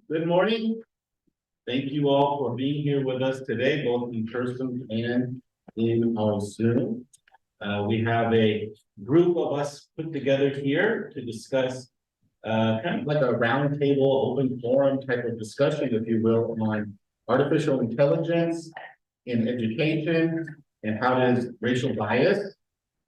Good morning. Thank you all for being here with us today, both in person and in our Zoom. We have a group of us put together here to discuss kind of like a roundtable, open forum type of discussion, if you will, on artificial intelligence in education and how does racial bias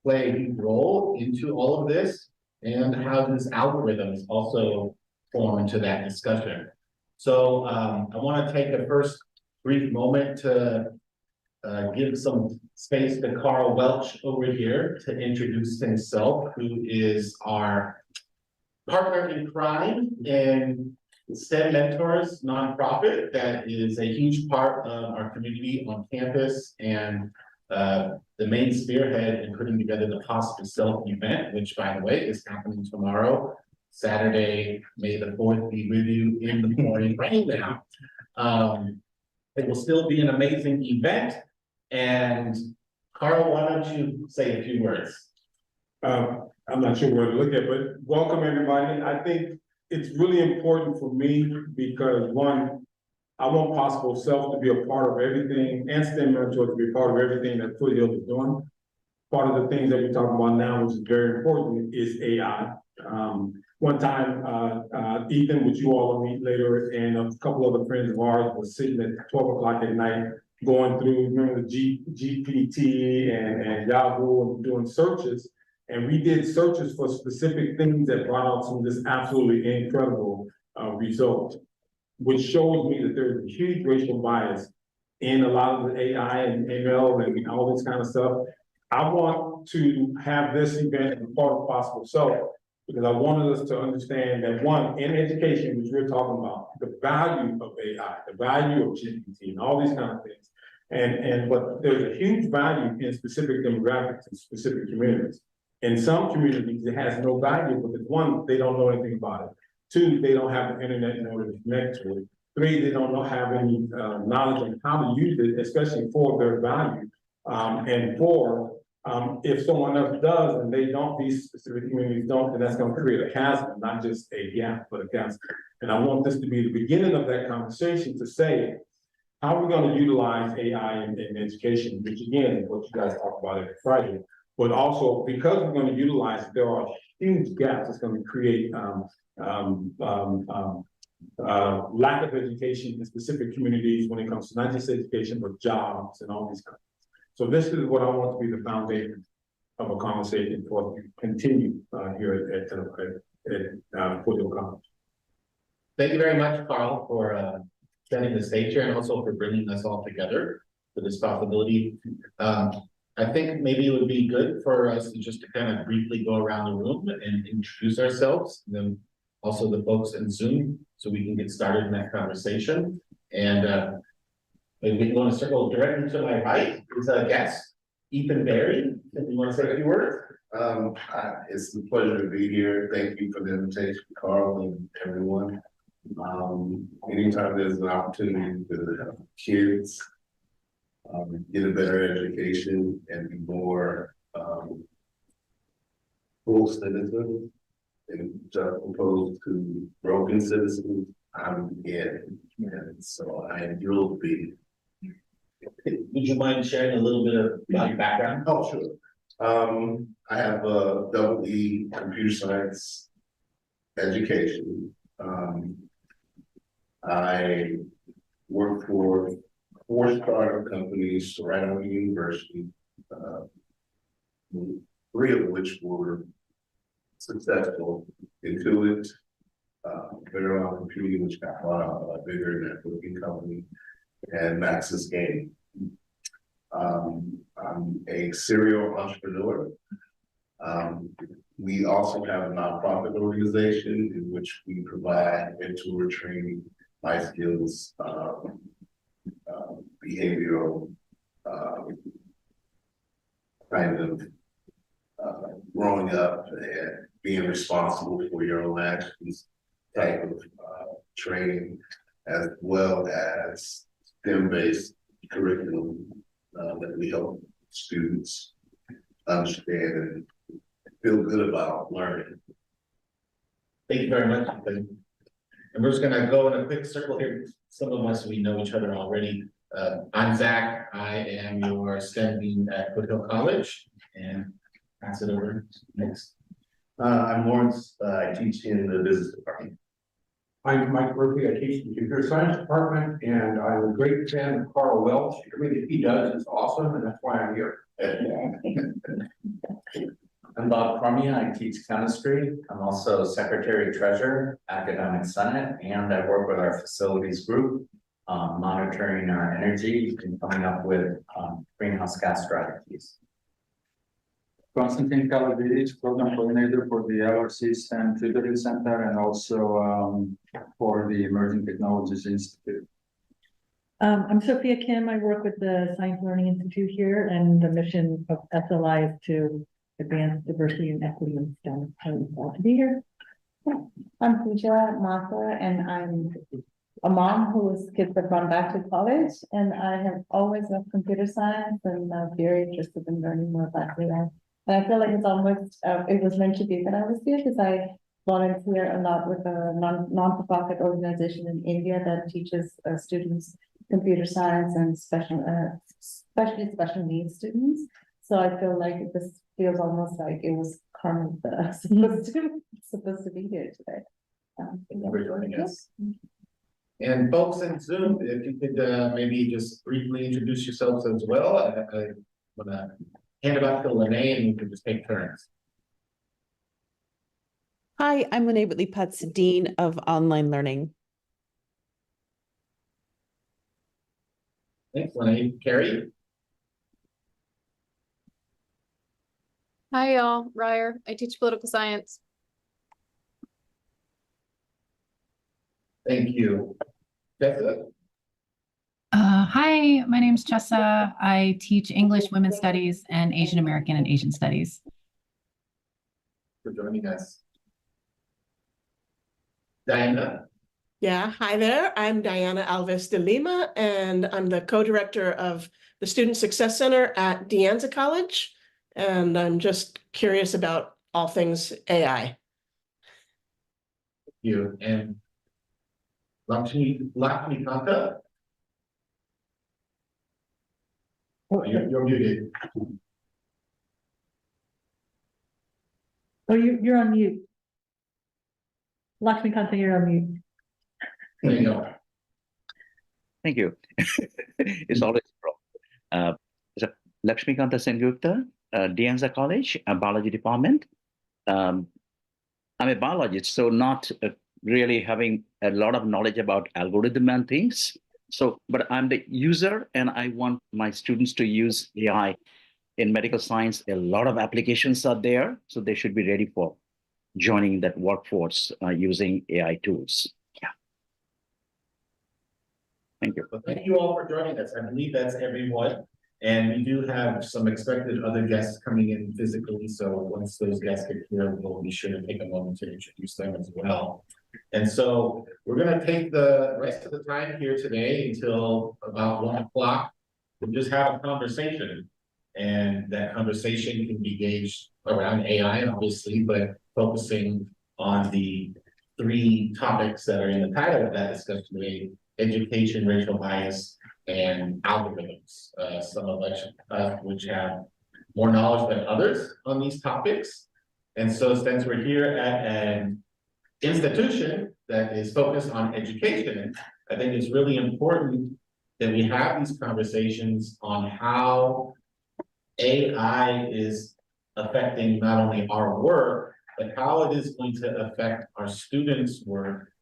play a huge role into all of this, and how does algorithms also form into that discussion. So I want to take a first brief moment to give some space to Carl Welch over here to introduce himself, who is our partner in crime in STEMentors nonprofit that is a huge part of our community on campus, and the main spearhead in putting together the Possible Self event, which, by the way, is happening tomorrow, Saturday, May the 4th, be with you in the morning right now. It will still be an amazing event. And Carl, why don't you say a few words? I'm not sure where to look at, but welcome everybody. I think it's really important for me because, one, I want Possible Self to be a part of everything, and STEMentors to be a part of everything that Foothill is doing. Part of the things that we're talking about now, which is very important, is AI. One time, Ethan, which you all will meet later, and a couple other friends of ours were sitting at 12 o'clock at night, going through the GPT and Yahoo and doing searches. And we did searches for specific things that brought out some of this absolutely incredible result, which shows me that there's a huge racial bias in a lot of the AI and ML and all this kind of stuff. I want to have this event as part of Possible Self because I wanted us to understand that, one, in education, which we're talking about, the value of AI, the value of GPT and all these kind of things. But there's a huge value in specific demographics and specific communities. In some communities, it has no value because, one, they don't know anything about it. Two, they don't have the internet in order to connect to it. Three, they don't have any knowledge on how to use it, especially for their value. And four, if someone else does and they don't, these specific communities don't, then that's going to create a chasm, not just a gap, but a chasm. And I want this to be the beginning of that conversation to say, how are we going to utilize AI in education, which again is what you guys talk about every Friday. But also, because we're going to utilize it, there are huge gaps that's going to create lack of education in specific communities when it comes to not just education, but jobs and all these kinds of things. So this is what I want to be the foundation of a conversation for us to continue here at Foothill College. Thank you very much, Carl, for setting the stage here and also for bringing us all together for this possibility. I think maybe it would be good for us to just to kind of briefly go around the room and introduce ourselves, and then also the folks in Zoom, so we can get started in that conversation. And maybe we can go to circle directly to my right is a guest, Ethan Berry. If you want to say a few words. It's a pleasure to be here. Thank you for the invitation, Carl and everyone. Anytime there's an opportunity to help kids get a better education and be more full citizens and opposed to broken citizens, I'm in. And so I am thrilled to be. Would you mind sharing a little bit about your background? Oh, sure. I have a double E computer science education. I work for 4 startup companies right out of the university, 3 of which were successful. Intuit, Veteran Computing, which got bought out by a bigger networking company, and Maxis Game. I'm a serial entrepreneur. We also have a nonprofit organization in which we provide mentor training, life skills, behavioral kind of growing up and being responsible for your own actions type of training, as well as STEM-based curriculum that we help students understand and feel good about learning. Thank you very much. And we're just gonna go in a quick circle here. Some of us, we know each other already. I'm Zach. I am your STEM dean at Foothill College, and pass it over next. I'm Lawrence, I teach in the business department. I'm Mike Murphy. I teach in the computer science department, and I'm a great fan of Carl Welch. Everything he does is awesome, and that's why I'm here. I'm Bob Cormier. I teach chemistry. I'm also secretary treasurer, academic senate, and I work with our facilities group, monitoring our energy and coming up with greenhouse gas strategies. Constantine Kalavidis, program coordinator for the LRCs and Tutoring Center, and also for the Emerging Technologies Institute. I'm Sophia Kim. I work with the Science Learning Institute here, and the mission of SLI is to advance diversity and equity in STEM. I'm glad to be here. I'm Pooja Mata, and I'm a mom whose kids have gone back to college, and I have always loved computer science and very interested in learning more about AI. And I feel like it's almost, it was meant to be that I was here because I volunteer a lot with a non-for-profit organization in India that teaches students computer science and especially special needs students. So I feel like this feels almost like it was karma that I was supposed to be here today. Thank you for joining us. And folks in Zoom, if you could maybe just briefly introduce yourselves as well. I want to hand it off to Lene, and we can just take turns. Hi, I'm Lene Whitley-Putz, Dean of Online Learning. Thanks, Lene. Carrie? Hi, y'all. Ryer. I teach political science. Thank you. Jessica? Hi, my name's Jessa. I teach English, Women's Studies, and Asian American and Asian Studies. For joining us. Diana? Yeah, hi there. I'm Diana Alves de Lima, and I'm the co-director of the Student Success Center at De Anza College. And I'm just curious about all things AI. Thank you. And Lakshmi Kanta? Oh, you're muted. Oh, you're on mute. Lakshmi Kanta, you're on mute. There you go. Thank you. It's always a problem. Lakshmikanta Sengupta, De Anza College, biology department. I'm a biologist, so not really having a lot of knowledge about algorithm and things. So, but I'm the user, and I want my students to use AI in medical science. A lot of applications are there, so they should be ready for joining that workforce using AI tools. Yeah. Thank you. Well, thank you all for joining us. I believe that's everyone. And we do have some expected other guests coming in physically. So once those guests get here, we'll be sure to take a moment to introduce them as well. And so we're going to take the rest of the time here today until about 1 o'clock. We'll just have a conversation. And that conversation can be gauged around AI, obviously, but focusing on the 3 topics that are in the title of that discussion today: education, racial bias, and algorithms. Some of us which have more knowledge than others on these topics. And so since we're here at an institution that is focused on education, I think it's really important that we have these conversations on how AI is affecting not only our work, but how it is going to affect our students' work,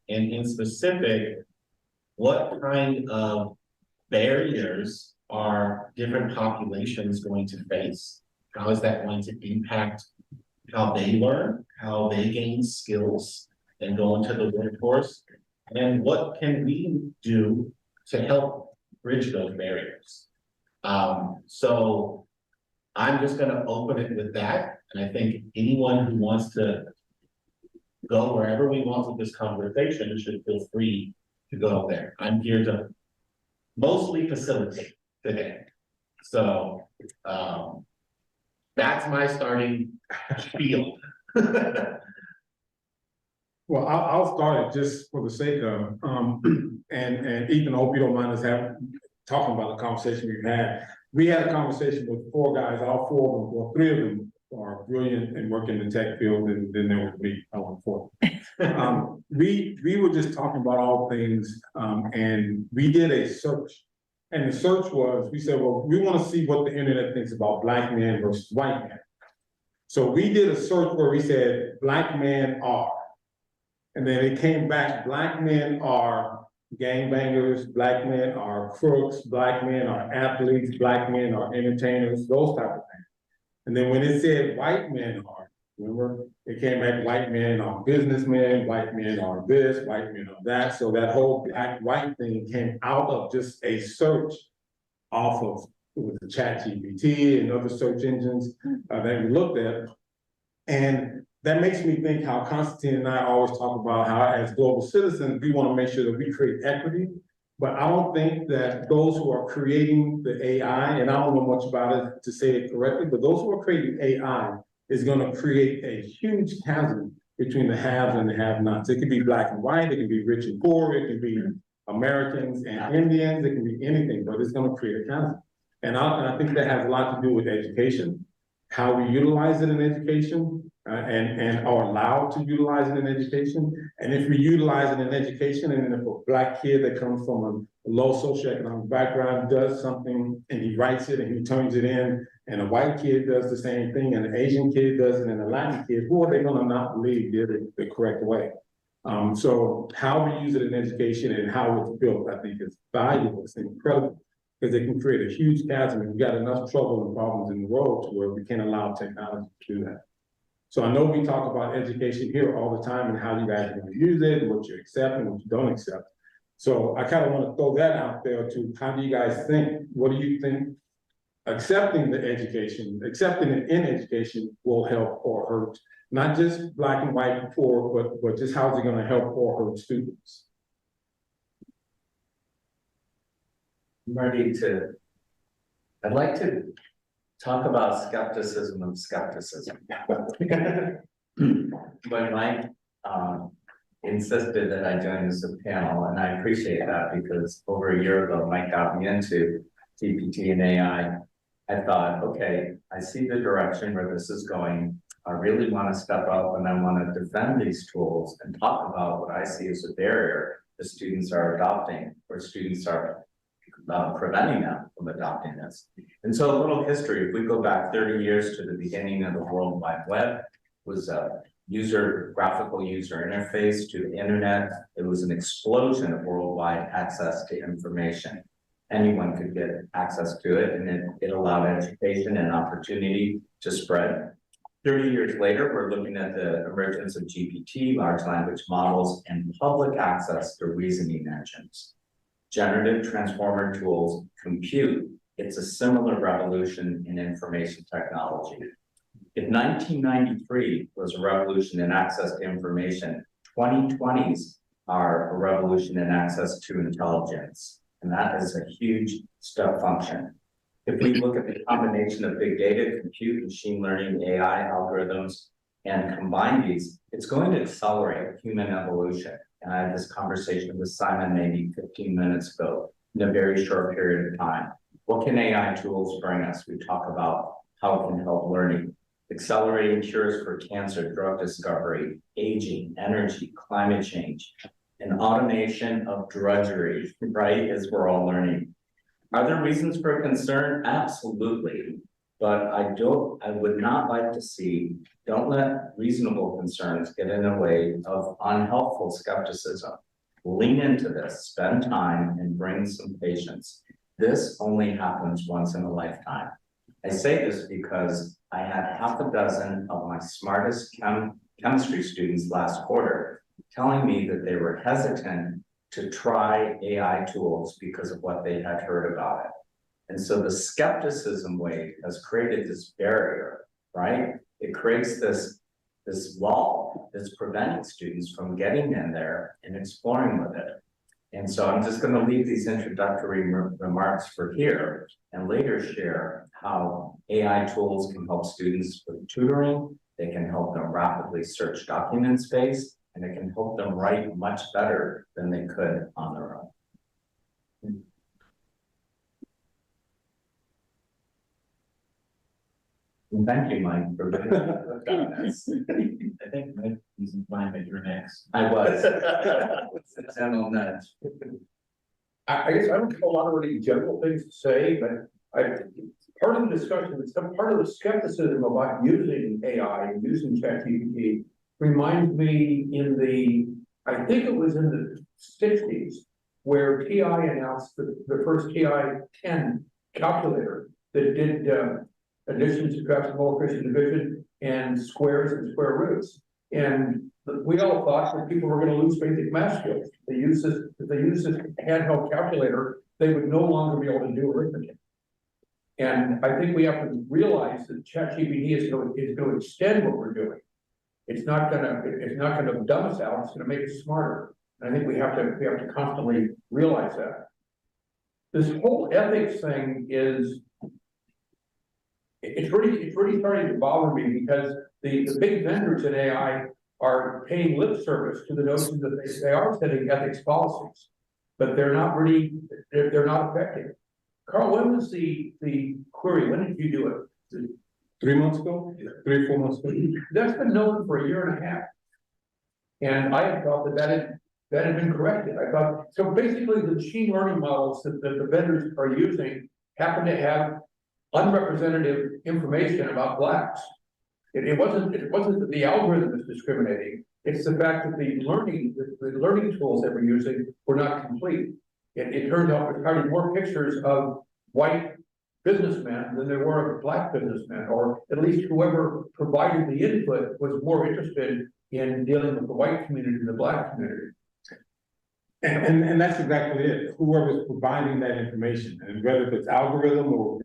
and in specific, what kind of barriers are different populations going to face? How is that going to impact how they learn, how they gain skills and go into the workforce? And what can we do to help bridge those barriers? So I'm just going to open it with that. And I think anyone who wants to go wherever we want with this conversation should feel free to go there. I'm here to mostly facilitate today. So that's my starting spiel. Well, I'll start it just for the sake of, and Ethan, I hope you don't mind us talking about the conversation we've had. We had a conversation with 4 guys, all 4 of them, well, 3 of them are brilliant and work in the tech field, and then there was me, I was 4th. We were just talking about all things, and we did a search. And the search was, we said, well, we want to see what the internet thinks about Black men versus white men. So we did a search where we said, Black men are. And then it came back, Black men are gangbangers, Black men are crooks, Black men are athletes, Black men are entertainers, those type of things. And then when it said white men are, remember, it came back, white men are businessmen, white men are this, white men are that. So that whole black-white thing came out of just a search off of, it was the ChatGPT and other search engines that we looked at. And that makes me think how Constantine and I always talk about how as global citizens, we want to make sure that we create equity. But I don't think that those who are creating the AI, and I don't know much about it to say it correctly, but those who are creating AI is going to create a huge chasm between the haves and the have-nots. It could be black and white, it can be rich and poor, it can be Americans and Indians, it can be anything, but it's going to create a chasm. And I think that has a lot to do with education, how we utilize it in education, and are allowed to utilize it in education. And if we utilize it in education, and if a black kid that comes from a low socioeconomic background does something and he writes it and he turns it in, and a white kid does the same thing, and an Asian kid does it, and a Latin kid, who are they gonna not believe did it the correct way? So how we use it in education and how it's built, I think is valuable, it's incredible, because it can create a huge chasm, and we've got enough trouble and problems in the world to where we can't allow technology to do that. So I know we talk about education here all the time and how you guys are going to use it, what you accept and what you don't accept. So I kind of want to throw that out there to how do you guys think, what do you think accepting it in education will help or hurt, not just black and white and poor, but just how is it going to help or hurt students? I'd like to talk about skepticism of skepticism. When Mike insisted that I join this panel, and I appreciate that because over a year ago, Mike got me into GPT and AI. I thought, okay, I see the direction where this is going. I really want to step up and I want to defend these tools and talk about what I see as a barrier the students are adopting or students are preventing them from adopting this. And so a little history, if we go back 30 years to the beginning of the World Wide Web, was a graphical user interface to the internet. It was an explosion of worldwide access to information. Anyone could get access to it, and it allowed education and opportunity to spread. 30 years later, we're looking at the emergence of GPT, large language models, and public access to reasoning engines. Generative transformer tools, compute. It's a similar revolution in information technology. If 1993 was a revolution in access to information, 2020s are a revolution in access to intelligence. And that is a huge step function. If we look at the combination of big data, compute, machine learning, AI algorithms, and combine these, it's going to accelerate human evolution. And I had this conversation with Simon maybe 15 minutes ago in a very short period of time. What can AI tools bring us? We talk about how it can help learning, accelerating cures for cancer, drug discovery, aging, energy, climate change, and automation of drudgery, right, as we're all learning. Are there reasons for concern? Absolutely. But I would not like to see, don't let reasonable concerns get in the way of unhelpful skepticism. Lean into this, spend time, and bring some patience. This only happens once in a lifetime. I say this because I had half a dozen of my smartest chemistry students last quarter telling me that they were hesitant to try AI tools because of what they had heard about it. And so the skepticism wave has created this barrier, right? It creates this wall that's preventing students from getting in there and exploring with it. And so I'm just going to leave these introductory remarks for here and later share how AI tools can help students with tutoring. They can help them rapidly search document space and and it can help them write much better than they could on their own. And thank you, Mike, for being this. I think Mike is implying that you're next. I was. General nudge. I guess I don't have a lot of really general things to say, but part of the discussion, it's part of the skepticism about using AI and using ChatGPT reminds me I think it was in the 60s, where TI announced the first TI-10 calculator that did addition, subtraction, multiplication, division, and squares and square roots. And we all thought that people were going to lose basic math skills. If they use this handheld calculator, they would no longer be able to do arithmetic. And I think we have to realize that ChatGPT is going to extend what we're doing. It's not going to dumb us out. It's going to make us smarter. And I think we have to constantly realize that. This whole ethics thing it's really starting to bother me, because the big vendors in AI are paying lip service to the notion that they are setting ethics policies, but they're not effective. Carl, when was the query? When did you do it? 3 months ago, 3 or 4 months ago. That's been known for a year and a half. And I had thought that had been corrected. I thought, so basically the machine learning models that the vendors are using happen to have unrepresentative information about blacks. It wasn't that the algorithm is discriminating. It's the fact that the learning tools that we're using were not complete. It turns out we're finding more pictures of white businessmen than there were of black businessmen, or at least whoever provided the input was more interested in dealing with the white community than the black community. And that's exactly it. Whoever's providing that information, and whether it's algorithm or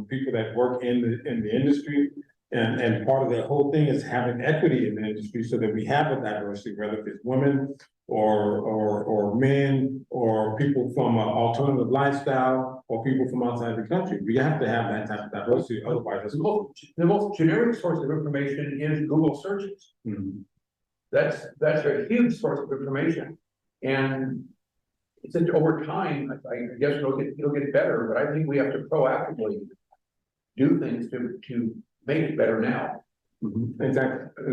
people that work in the industry, and part of the whole thing is having equity in the industry so that we have a diversity, whether it's women or men or people from an alternative lifestyle or people from outside the country. We have to have that type of diversity. Otherwise, the most generic source of information is Google searches. Mm-hmm. That's a huge source of information. And it's over time, I guess it'll get better, but I think we have to proactively do things to make it better now. Mm-hmm. Exactly.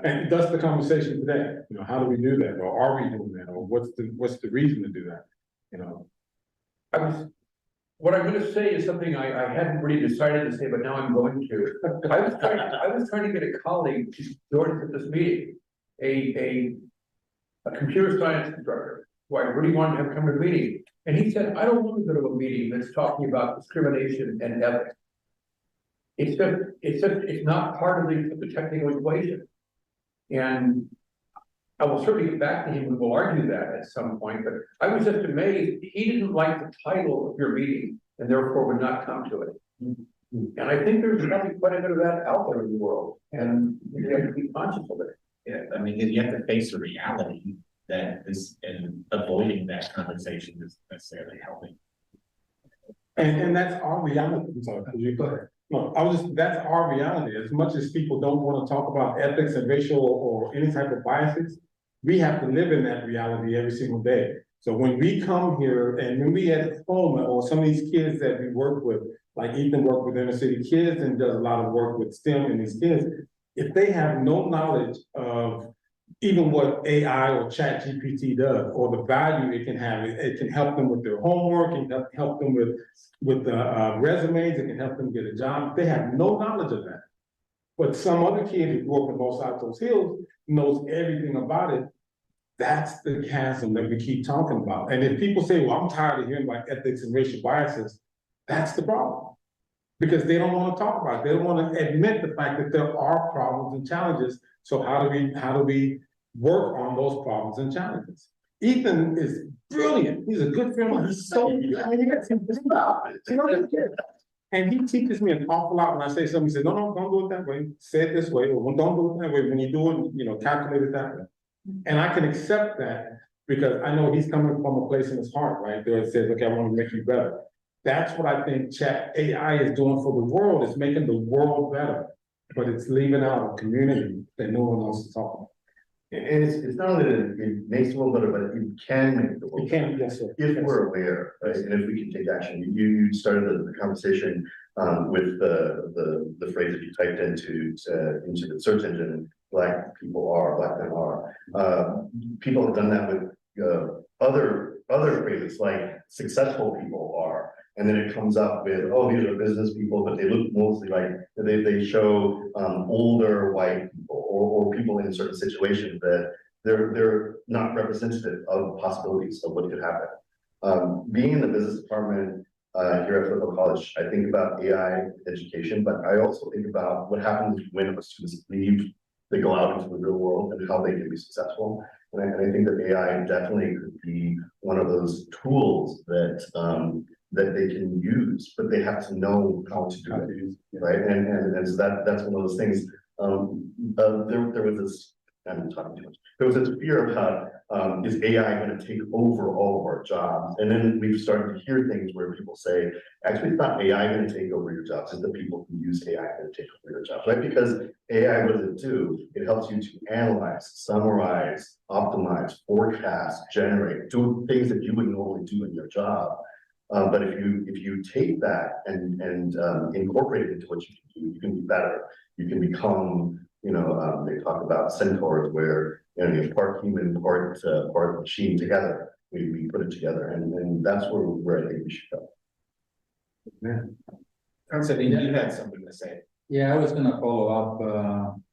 And that's the conversation today. You know, how do we do that? Or are we doing that? Or what's the reason to do that? You know, what I'm going to say is something I hadn't really decided to say, but now I'm going to. I was trying to get a colleague to join us at this meeting, a computer science instructor who I really wanted to have come to the meeting. And he said, I don't want to go to a meeting that's talking about discrimination and ethics. It's not part of the technical equation. And I will certainly get back to him and we'll argue that at some point, but I was just amazed. He didn't like the title of your meeting and therefore would not come to it. And I think there's probably quite a bit of that out there in the world, and we have to be conscious of it. Yeah, I mean, you have to face the reality that this, and avoiding that conversation is necessarily helping. and that's our reality. I'm sorry, you go ahead. No, that's our reality. As much as people don't want to talk about ethics and racial or any type of biases, we have to live in that reality every single day. So when we come here and when we at home, or some of these kids that we work with, like Ethan worked with inner city kids and does a lot of work with STEM and these kids, if they have no knowledge of even what AI or ChatGPT does, or the value it can have, it can help them with their homework, and help them with resumes, it can help them get a job. They have no knowledge of that. But some other kid who grew up in Los Altos Hills knows everything about it. That's the chasm that we keep talking about. And if people say, well, I'm tired of hearing about ethics and racial biases, that's the problem. Because they don't want to talk about it. They don't want to admit the fact that there are problems and challenges. So how do we work on those problems and challenges? Ethan is brilliant. He's a good friend. He's so, I mean, you got to and he teaches me an awful lot when I say something. He says, no, don't do it that way. Say it this way, or don't do it that way. When you do it, calculate it that way. And I can accept that because I know he's coming from a place in his heart, right? There it says, okay, I want to make you better. That's what I think AI is doing for the world. It's making the world better, but it's leaving out a community that no one else is talking about. It's not only that it makes the world better, but it can make the world better. yes, sir. If we're aware, right, and if we can take action. You started the conversation with the phrase that you typed into the search engine, Black people are, Black men are. People have done that with other phrases like successful people are. And then it comes up with, oh, these are business people, but they look mostly like they show older white people or people in certain situations that they're not representative of possibilities of what could happen. Being in the business department here at Foothill College, I think about AI education, but I also think about what happens when our students leave, they go out into the real world and how they can be successful. And I think that AI definitely could be one of those tools that that they can use, but they have to know how to do it, right? And so that's one of those things. There was this, I'm talking too much. There was this fear about is AI going to take over all of our jobs? And then we've started to hear things where people say, actually, it's not AI going to take over your jobs, it's the people who use AI going to take over your jobs, right? Because AI, what does it do? It helps you to analyze, summarize, optimize, forecast, generate, do things that you would normally do in your job. But if you take that and incorporate it into what you can do, you can be better. You can become, they talk about centaurs where you're part human, part machine together. We put it together, and that's where I think we should go. Yeah. Constantine, you had something to say. Yeah, I was gonna follow up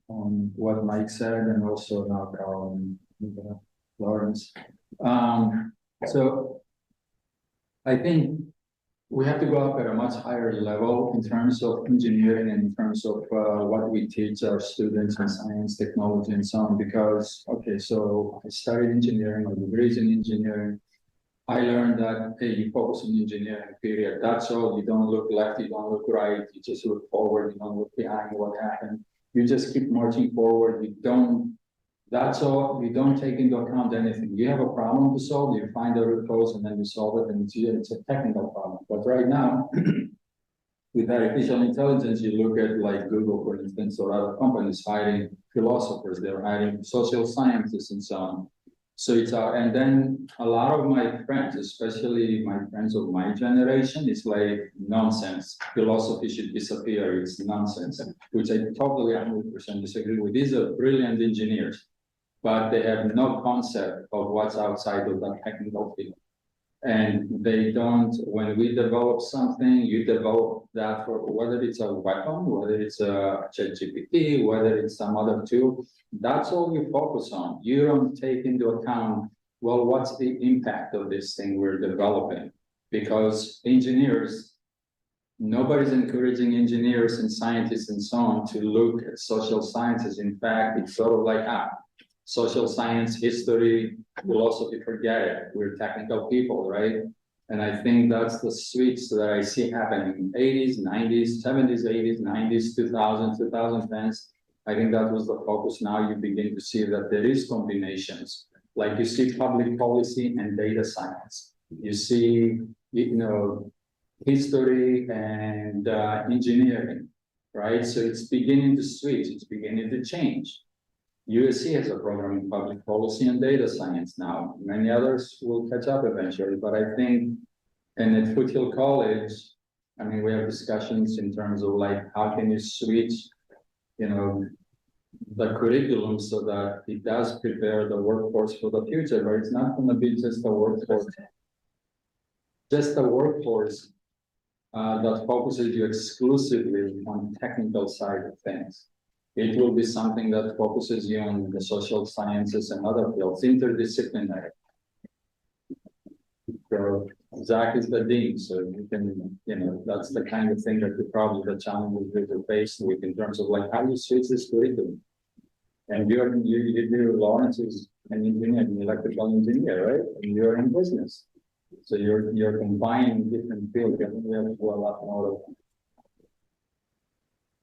on what Mike said and also now Carl and Lawrence. So I think we have to go up at a much higher level in terms of engineering and in terms of what we teach our students in science, technology, and so on. Because, okay, so I studied engineering, my degree is in engineering. I learned that, hey, you focus on engineering, period. That's all. You don't look left, you don't look right, you just look forward, you don't look behind what happened. You just keep marching forward. You don't, that's all. You don't take into account anything. You have a problem to solve, you find the root cause and then you solve it, and it's a technical problem. But right now, with artificial intelligence, you look at like Google, for instance, or other companies hiring philosophers, they're hiring social scientists and so on. So it's and then a lot of my friends, especially my friends of my generation, it's like nonsense. Philosophy should disappear. It's nonsense, which I totally 100% disagree with. These are brilliant engineers, but they have no concept of what's outside of that technical field. And they don't, when we develop something, you develop that for whether it's a weapon, whether it's a ChatGPT, whether it's some other tool, that's all you focus on. You don't take into account, well, what's the impact of this thing we're developing? Because engineers, nobody's encouraging engineers and scientists and so on to look at social sciences. In fact, it's sort of like, social science, history, philosophy, forget it. We're technical people, right? And I think that's the switch that I see happening in 80s, 90s, 70s, 80s, 90s, 2000s, 2010s. I think that was the focus. Now you begin to see that there is combinations. Like you see public policy and data science. You see, history and engineering, right? So it's beginning to switch. It's beginning to change. USC has a program in public policy and data science now. Many others will catch up eventually, but I think, and at Foothill College, I mean, we have discussions in terms of like, how can you switch, the curriculum so that it does prepare the workforce for the future, but it's not going to be just a workforce, that focuses you exclusively on technical side of things. It will be something that focuses you on the social sciences and other fields, interdisciplinary. So Zach is the dean, so you can, that's the kind of thing that you probably the challenges that you're faced with in terms of like how you switch this curriculum. And Lawrence is an engineer, an electrical engineer, right? And you're in business. So you're combining different fields, and we have to do a lot more of them.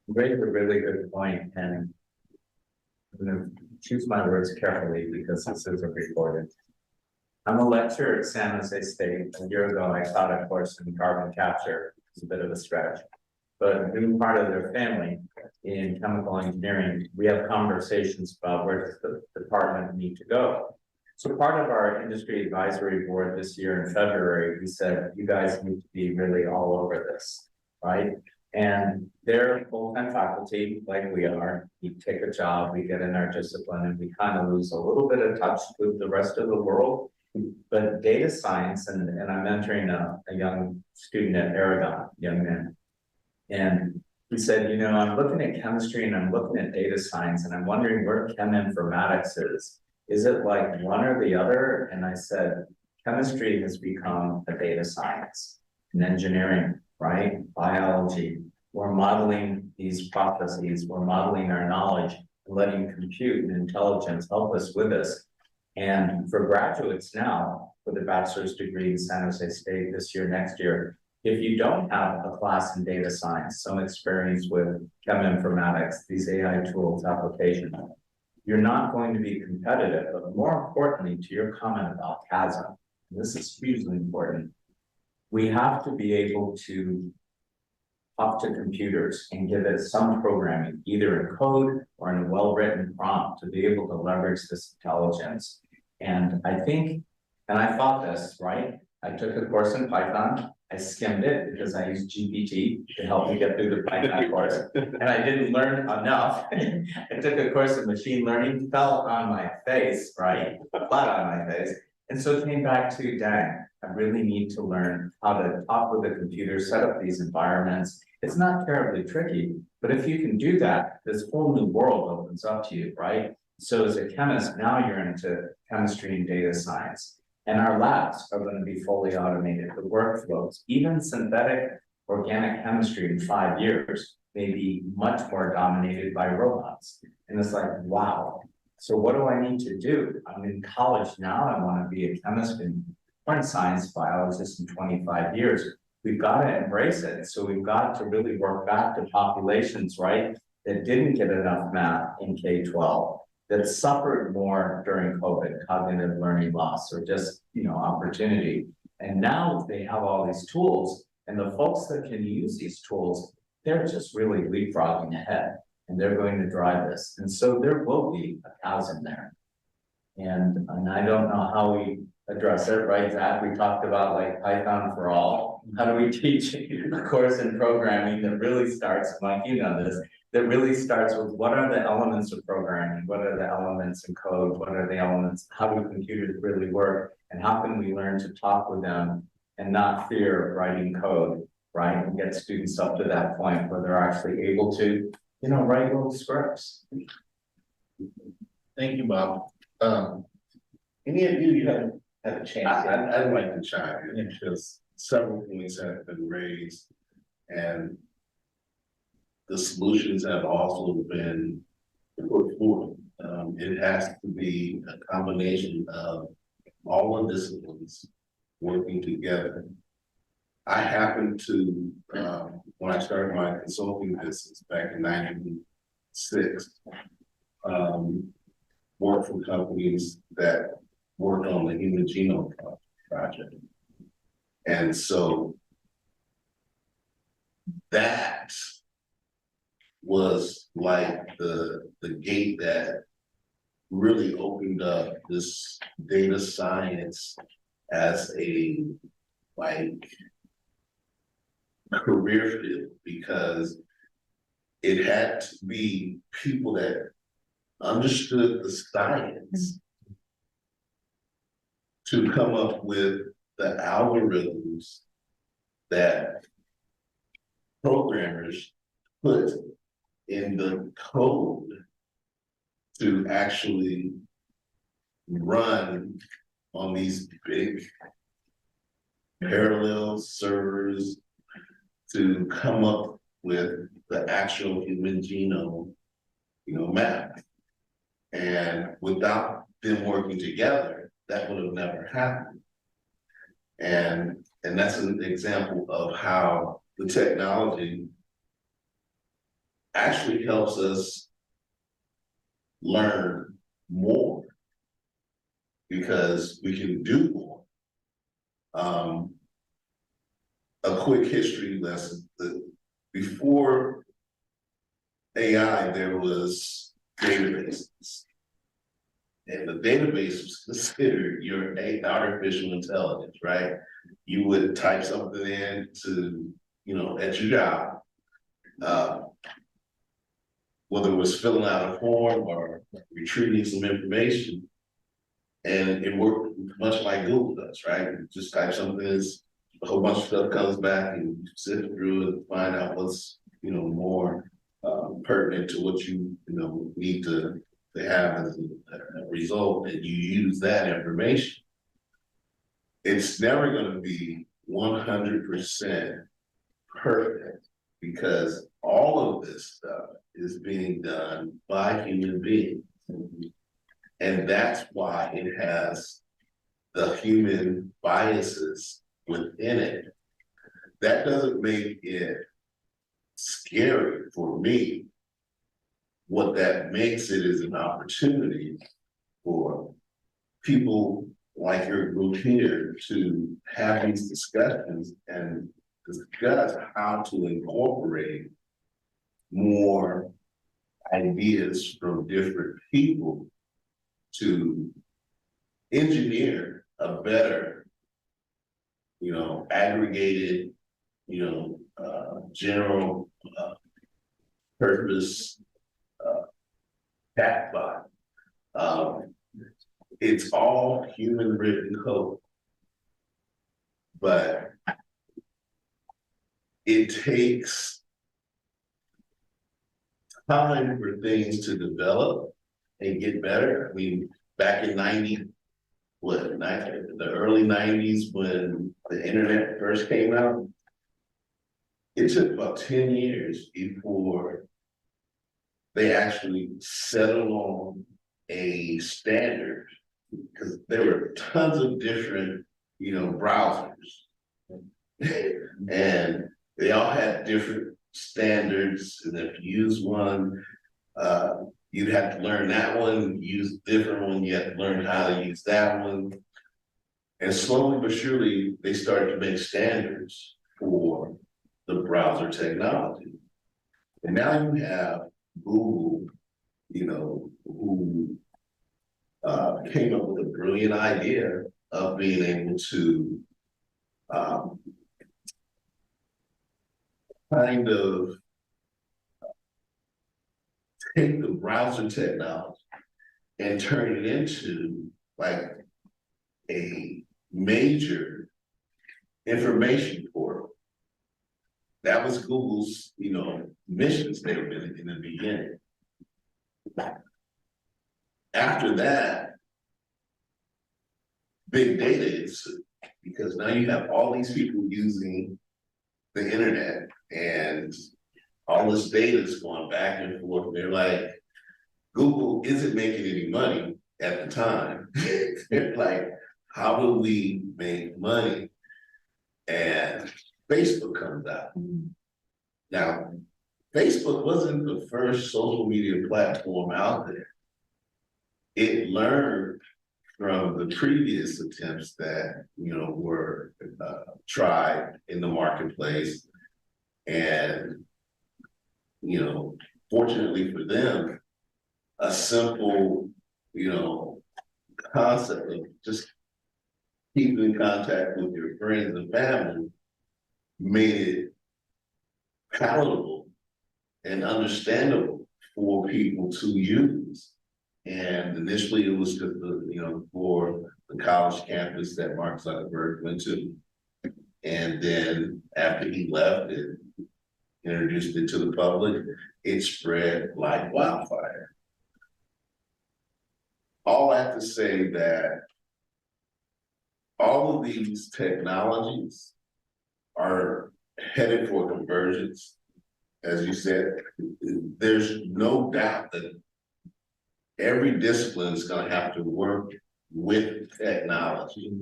Great, a really good point, and I'm going to choose my words carefully because this is a recorded. I'm a lecturer at San Jose State. A year ago, I taught a course in carbon capture. It's a bit of a stretch. but being part of their family in chemical engineering, we have conversations about where does the department need to go. So part of our industry advisory board this year in February, we said, you guys need to be really all over this, right? And they're full-time faculty like we are. We take a job, we get in our discipline, and we kind of lose a little bit of touch with the rest of the world. But data science, and I'm mentoring a young student at Aragon, young man. And he said, you know, I'm looking at chemistry and I'm looking at data science, and I'm wondering where chem informatics is. Is it like one or the other? And I said, chemistry has become a data science, and engineering, right? Biology. We're modeling these processes, we're modeling our knowledge, and letting compute and intelligence help us with this. And for graduates now, with a bachelor's degree in San Jose State this year, next year, if you don't have a class in data science, some experience with chem informatics, these AI tools application, you're not going to be competitive. But more importantly, to your comment about chasm, and this is hugely important, we have to be able to talk to computers and give it some programming, either in code or in a well-written prompt, to be able to leverage this intelligence. And I think, and I thought this, right? I took a course in Python. I skimmed it because I used GPT to help me get through the Python course. And I didn't learn enough. I took a course in machine learning, fell on my face, right? Flat on my face. And so it came back to, dang, I really need to learn how to talk with the computer, set up these environments. It's not terribly tricky, but if you can do that, this whole new world opens up to you, right? So as a chemist, now you're into chemistry and data science. And our labs are going to be fully automated. The workflows, even synthetic organic chemistry in 5 years may be much more dominated by robots. And it's like, wow. So what do I need to do? I'm in college now. I want to be a chemist and science biologist in 25 years. We've got to embrace it. So we've got to really work back to populations, right, that didn't get enough math in K-12, that suffered more during COVID, cognitive learning loss, or just, you know, opportunity. And now they have all these tools, and the folks that can use these tools, they're just really leapfrogging ahead, and they're going to drive this. And so there will be a chasm there. And I don't know how we address it, right, Zach? We talked about like Python for all. How do we teach a course in programming that really starts, Mike, you know this, that really starts with what are the elements of programming? What are the elements in code? What are the elements? How do computers really work? And how can we learn to talk with them and not fear writing code, right? And get students up to that point where they're actually able to, you know, write little scripts. Thank you, Bob. Any of you haven't had a chance? I'd like to chime in because several points have been raised, and the solutions have also been put forth. It has to be a combination of all the disciplines working together. I happened to, when I started my consulting business back in '96, work for companies that worked on the Human Genome Project. And so that was like the gate that really opened up this data science as a like career field, because it had to be people that understood the science to come up with the algorithms that programmers put in the code to actually run on these big parallel servers to come up with the actual human genome, map. And without them working together, that would have never happened. And that's an example of how the technology actually helps us learn more because we can do more. A quick history lesson. The before AI, there was databases. And the database was considered your artificial intelligence, right? You would type something in to, at your job, whether it was filling out a form or retrieving some information. And it worked much like Google does, right? You just type something in, a whole bunch of stuff comes back and you sift through it and find out what's, more pertinent to what you, need to have as a result, and you use that information. It's never going to be 100% perfect because all of this stuff is being done by human beings. And that's why it has the human biases within it. That doesn't make it scary for me. What that makes it is an opportunity for people like your group here to have these discussions and discuss how to incorporate more ideas from different people to engineer a better, aggregated, general purpose chatbot. It's all human written code, but it takes time for things to develop and get better. I mean, back in the early 90s when the internet first came out, it took about 10 years before they actually settled on a standard, because there were tons of different, browsers, and they all had different standards. And if you use one, you'd have to learn that one, use a different one, you have to learn how to use that one. And slowly but surely, they started to make standards for the browser technology. And now you have Google, who came up with a brilliant idea of being able to kind of take the browser technology and turn it into like a major information portal. That was Google's, mission statement in the beginning. After that, big data ensued, because now you have all these people using the internet and all this data is going back and forth. They're like, Google isn't making any money at the time. They're like, how do we make money? And Facebook comes out. Now, Facebook wasn't the first social media platform out there. It learned from the previous attempts that, were tried in the marketplace. And, fortunately for them, a simple, concept of just keeping in contact with your friends and family made it palatable and understandable for people to use. And initially it was just for the college campus that Mark Zuckerberg went to. And then after he left and introduced it to the public, it spread like wildfire. All that to say that all of these technologies are headed for convergence. As you said, there's no doubt that every discipline is going to have to work with technology,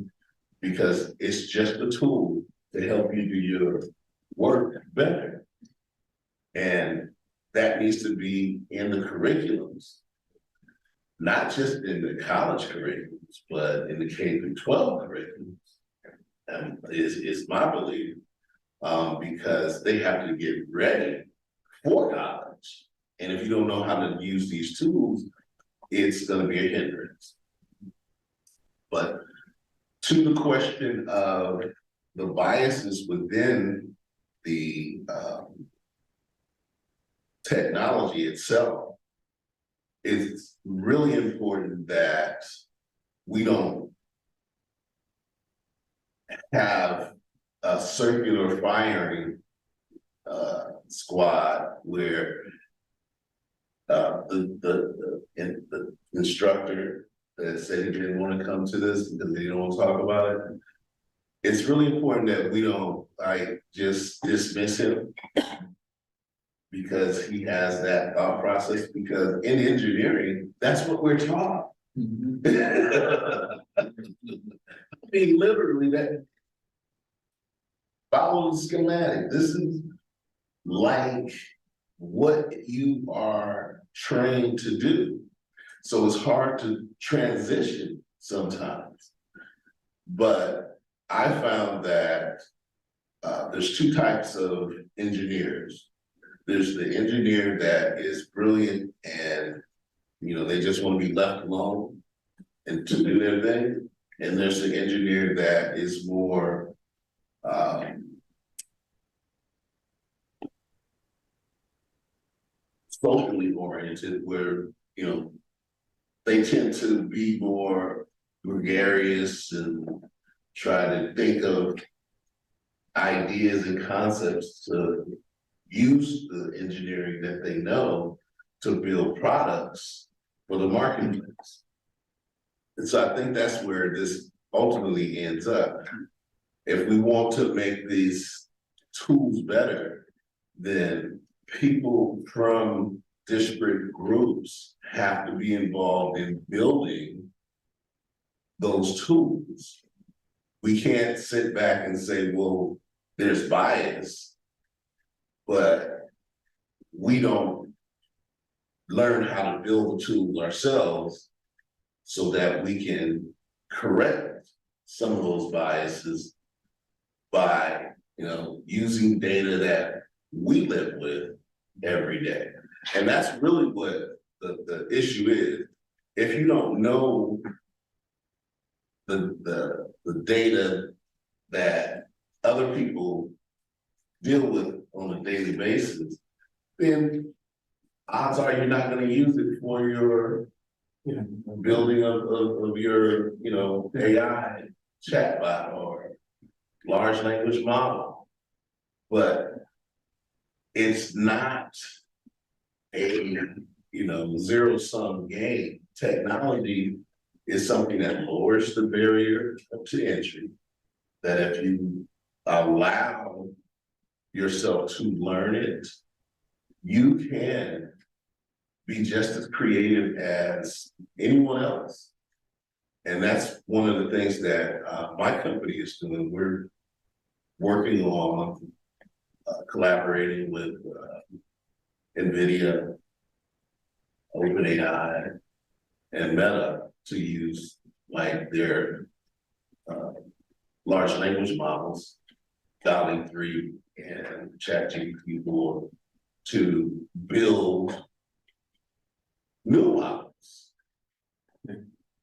because it's just a tool to help you do your work better. And that needs to be in the curriculums, not just in the college curriculums, but in the K-12 curriculums, is my belief. because they have to get ready for college. And if you don't know how to use these tools, it's gonna be a hindrance. But to the question of the biases within the technology itself, it's really important that we don't have a circular firing squad where the instructor that said he didn't want to come to this because they don't want to talk about it. It's really important that we don't just dismiss him because he has that thought process, because in engineering, that's what we're taught. I mean, literally, that follow the schematic. This is like what you are trained to do. So it's hard to transition sometimes. But I found that there's two types of engineers. There's the engineer that is brilliant and, you know, they just want to be left alone and to do their thing. And there's the engineer that is more socially oriented, where, you know, they tend to be more gregarious and try to think of ideas and concepts to use the engineering that they know to build products for the marketplace. And so I think that's where this ultimately ends up. If we want to make these tools better, then people from disparate groups have to be involved in building those tools. We can't sit back and say, well, there's bias, but we don't learn how to build the tool ourselves so that we can correct some of those biases by, you know, using data that we live with every day. And that's really what the issue is. If you don't know the data that other people deal with on a daily basis, then odds are you're not going to use it for your building of your, you know, AI chatbot or large language model. But it's not a, you know, zero-sum game. Technology is something that lowers the barrier to entry, that if you allow yourself to learn it, you can be just as creative as anyone else. And that's one of the things that my company is doing. We're working on collaborating with NVIDIA, OpenAI, and Meta to use like their large language models, DALL-E 3 and ChatGPT-4, to build new models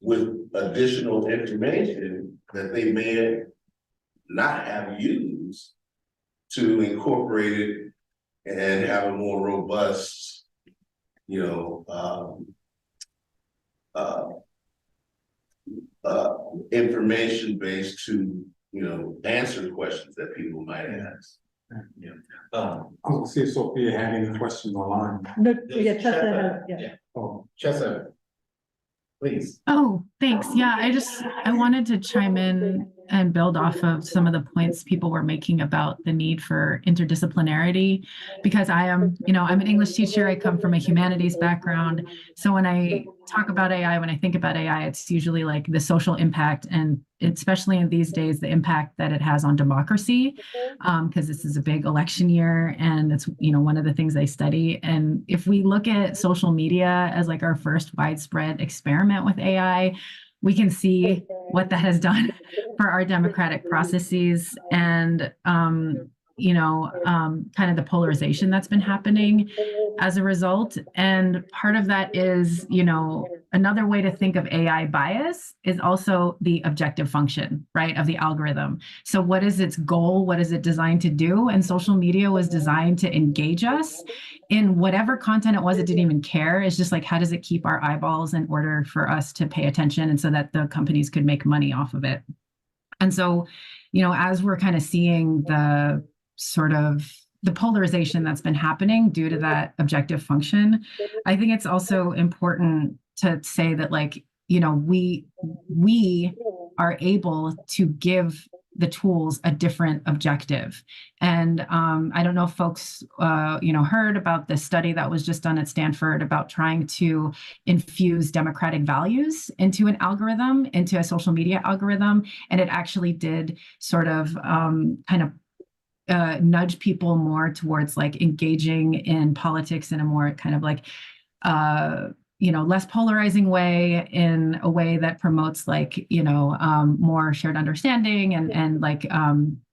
with additional information that they may not have used to incorporate it and have a more robust, you know, information based to, you know, answer questions that people might ask. Yeah. I was gonna see if Sophia had any questions online. No, yeah, Tessa has, yeah. Oh, Chessa, please. Oh, thanks. Yeah, I wanted to chime in and build off of some of the points people were making about the need for interdisciplinarity, because I'm an English teacher. I come from a humanities background. So when I talk about AI, when I think about AI, it's usually like the social impact, and especially in these days, the impact that it has on democracy, because this is a big election year, and it's, you know, one of the things I study. And if we look at social media as like our first widespread experiment with AI, we can see what that has done for our democratic processes. And kind of the polarization that's been happening as a result. And part of that is, another way to think of AI bias is also the objective function, right, of the algorithm. So what is its goal? What is it designed to do? And social media was designed to engage us in whatever content it was. It didn't even care. It's just like, how does it keep our eyeballs in order for us to pay attention and so that the companies could make money off of it? And so, as we're kind of seeing the sort of the polarization that's been happening due to that objective function, I think it's also important to say that, like, we are able to give the tools a different objective. And I don't know if folks, heard about this study that was just done at Stanford about trying to infuse democratic values into an algorithm, into a social media algorithm. And it actually did sort of nudge people more towards like engaging in politics in a more kind of like, less polarizing way, in a way that promotes like, more shared understanding and like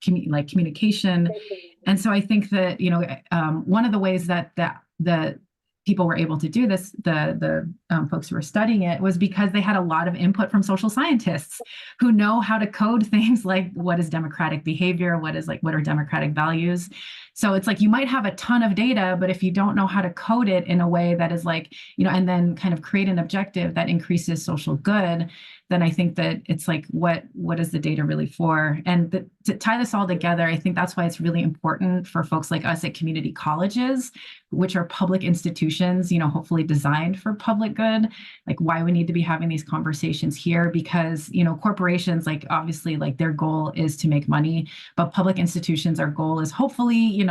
communication. And so I think that, one of the ways that the people were able to do this, the folks who were studying it, was because they had a lot of input from social scientists who know how to code things like what is democratic behavior, what are democratic values. So it's like you might have a ton of data, but if you don't know how to code it in a way that is like, and then kind of create an objective that increases social good, then I think that it's like, what is the data really for? And to tie this all together, I think that's why it's really important for folks like us at community colleges, which are public institutions, hopefully designed for public good, like why we need to be having these conversations here, because, corporations, like obviously like their goal is to make money, but public institutions, our goal is hopefully,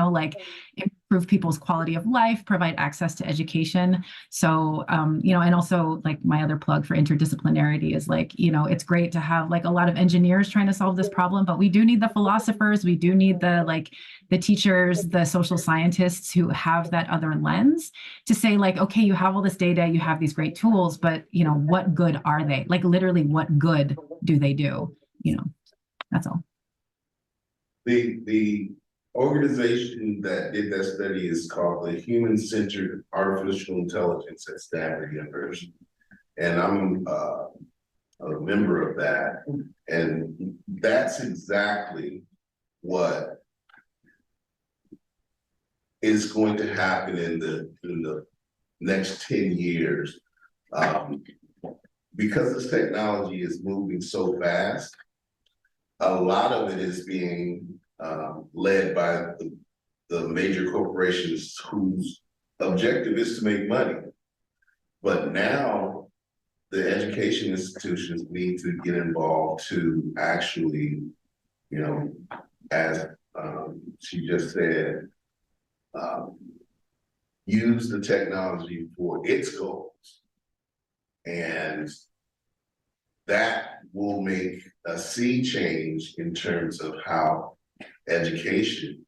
improve people's quality of life, provide access to education. So, and also like my other plug for interdisciplinarity is like, it's great to have like a lot of engineers trying to solve this problem, but we do need the philosophers, we do need the teachers, the social scientists who have that other lens to say like, okay, you have all this data, you have these great tools, but what good are they? Like literally what good do they do? That's all. The organization that did that study is called the Human-Centered Artificial Intelligence at Stanford University. And I'm a member of that. And that's exactly what is going to happen in the next 10 years. Because this technology is moving so fast, a lot of it is being led by the major corporations whose objective is to make money. But now the education institutions need to get involved to actually, as she just said, use the technology for its goals. And that will make a sea change in terms of how education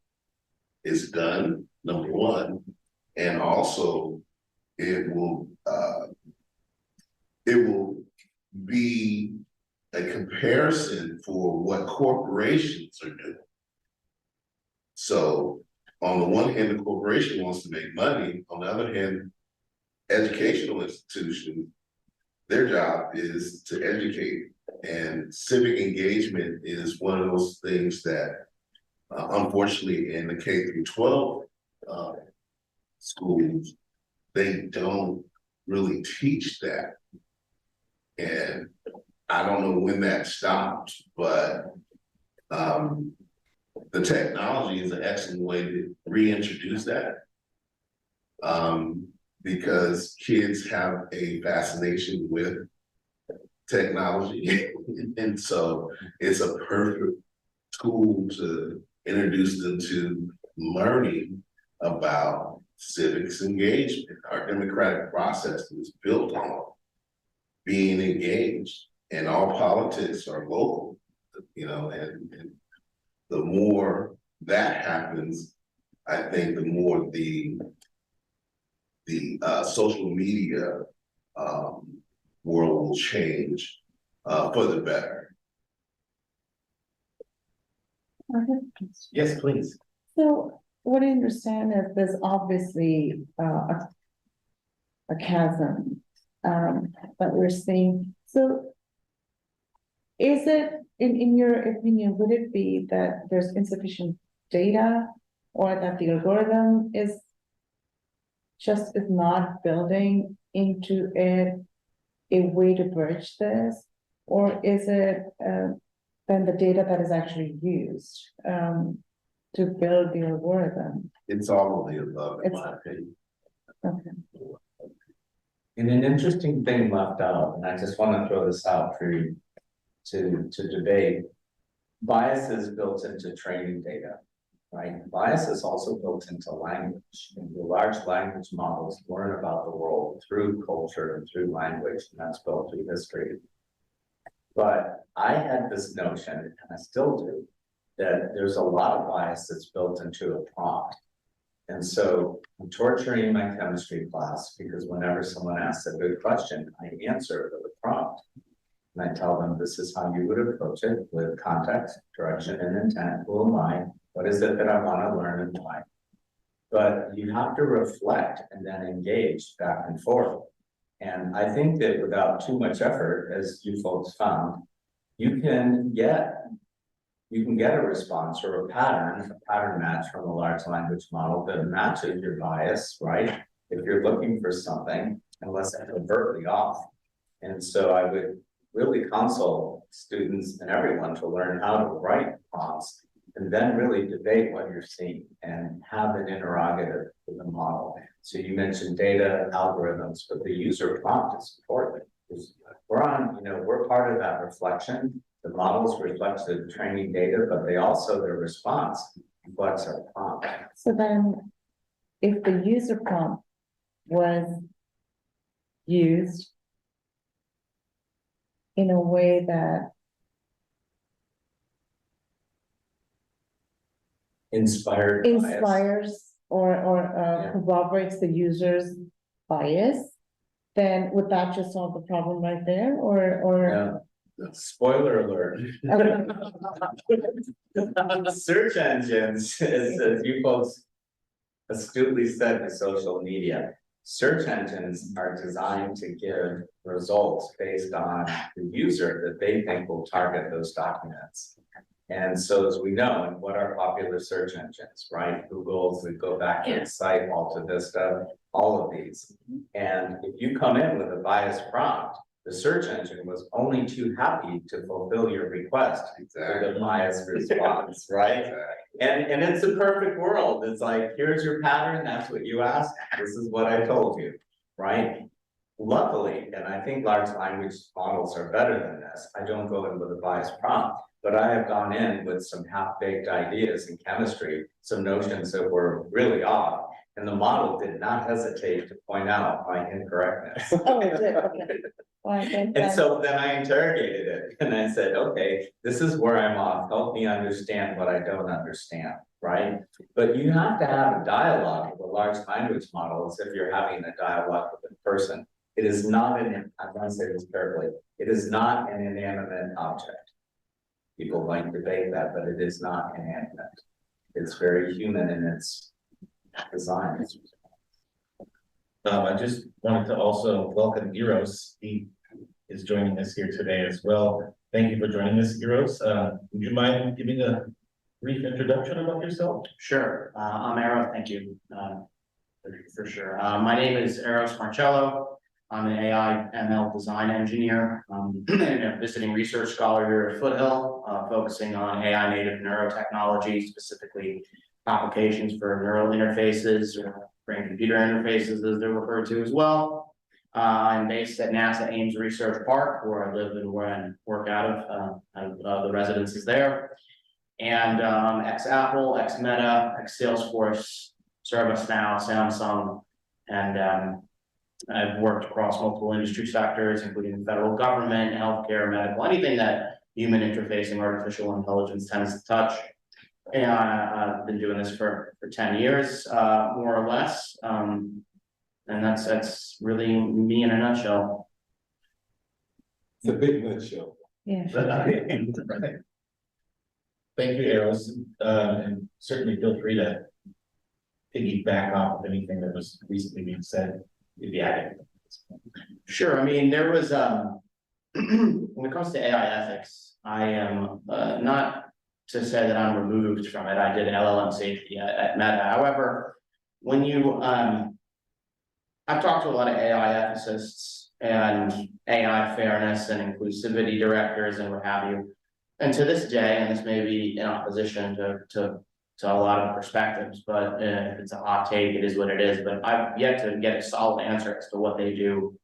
is done, number one, and also it will be a comparison for what corporations are doing. So on the one hand, the corporation wants to make money. On the other hand, educational institutions, their job is to educate, and civic engagement is one of those things that unfortunately in the K through 12 schools, they don't really teach that. And I don't know when that stopped, but the technology is an excellent way to reintroduce that. Because kids have a fascination with technology. And so it's a perfect tool to introduce them to learning about civics engagement. Our democratic process is built on being engaged, and all politics are local, and the more that happens, I think the more the social media world will change for the better. Yes, please. So what I understand is there's obviously a chasm that we're seeing. So is it, in your opinion, would it be that there's insufficient data or that the algorithm is not building into it a way to bridge this? Or is it then the data that is actually used to build the algorithm? It's all of the above, in It's- my opinion. Okay. And an interesting thing left out, and I just want to throw this out for you to debate. Bias is built into training data, right? Bias is also built into language. And the large language models learn about the world through culture and through language, and that's built through history. But I had this notion, and I still do, that there's a lot of bias that's built into a prompt. And so I'm torturing my chemistry class because whenever someone asks a good question, I answer with a prompt. And I tell them, this is how you would approach it with context, direction, and intent. Who am I? What is it that I want to learn and why? But you have to reflect and then engage back and forth. And I think that without too much effort, as you folks found, you can get a response or a pattern match from a large language model that matches your bias, right? If you're looking for something, unless it's overtly off. And so I would really counsel students and everyone to learn how to write prompts and then really debate what you're seeing and have an interrogative with the model. So you mentioned data algorithms, but the user prompt is important. We're part of that reflection. The models reflect the training data, but their response reflects our prompt. So then, if the user prompt was used in a way that inspires or corroborates the user's bias, then would that just solve the problem right there, or? Spoiler alert. Search engines, as you folks astutely said in social media, search engines are designed to give results based on the user that they think will target those documents. And so as we know, and what are popular search engines, right? Google's, we go back to the site, Alta Vista, all of these. And if you come in with a biased prompt, the search engine was only too happy to fulfill your request with a biased response, right? And it's a perfect world. It's like, here's your pattern, that's what you asked, this is what I told you, right? Luckily, and I think large language models are better than this, I don't go in with a biased prompt, but I have gone in with some half-baked ideas in chemistry, some notions that were really off, and the model did not hesitate to point out my incorrectness. Oh, it did, okay. Well, And so then I interrogated it and I said, okay, this is where I'm off. Help me understand what I don't understand, right? But you have to have a dialogue with a large language model as if you're having a dialogue with a person. It is not I want to say this carefully, it is not an inanimate object. People might debate that, but it is not inanimate. It's very human in its design. I just wanted to also welcome Eros. He is joining us here today as well. Thank you for joining us, Eros. Would you mind giving a brief introduction about yourself? Sure. I'm Eros. Thank you. For sure. My name is Eros Marcello. I'm an AI ML design engineer. I'm a visiting research scholar here at Foothill, focusing on AI native neurotechnology, specifically applications for neural interfaces or brain-computer interfaces, as they're referred to as well. I'm based at NASA Ames Research Park, where I live and work out of the residences there. And ex-Apple, ex-Meta, ex-Salesforce, ServiceNow, Samsung, and I've worked across multiple industry sectors, including the federal government, healthcare, medical, anything that human interfacing artificial intelligence tends to touch. And I've been doing this for 10 years, more or less. And that's really me in a nutshell. It's a big nutshell. Yeah. Thank you, Eros, and certainly feel free to piggyback off of anything that was recently being said, if you had it. Sure, I mean, there was, when it comes to AI ethics, I am, not to say that I'm removed from it, I did LLM safety at Meta, however, when you, I've talked to a lot of AI ethicists and AI fairness and inclusivity directors and what have you. And to this day, and this may be in opposition to a lot of perspectives, but if it's a hot take, it is what it is. But I've yet to get a solid answer as to what they do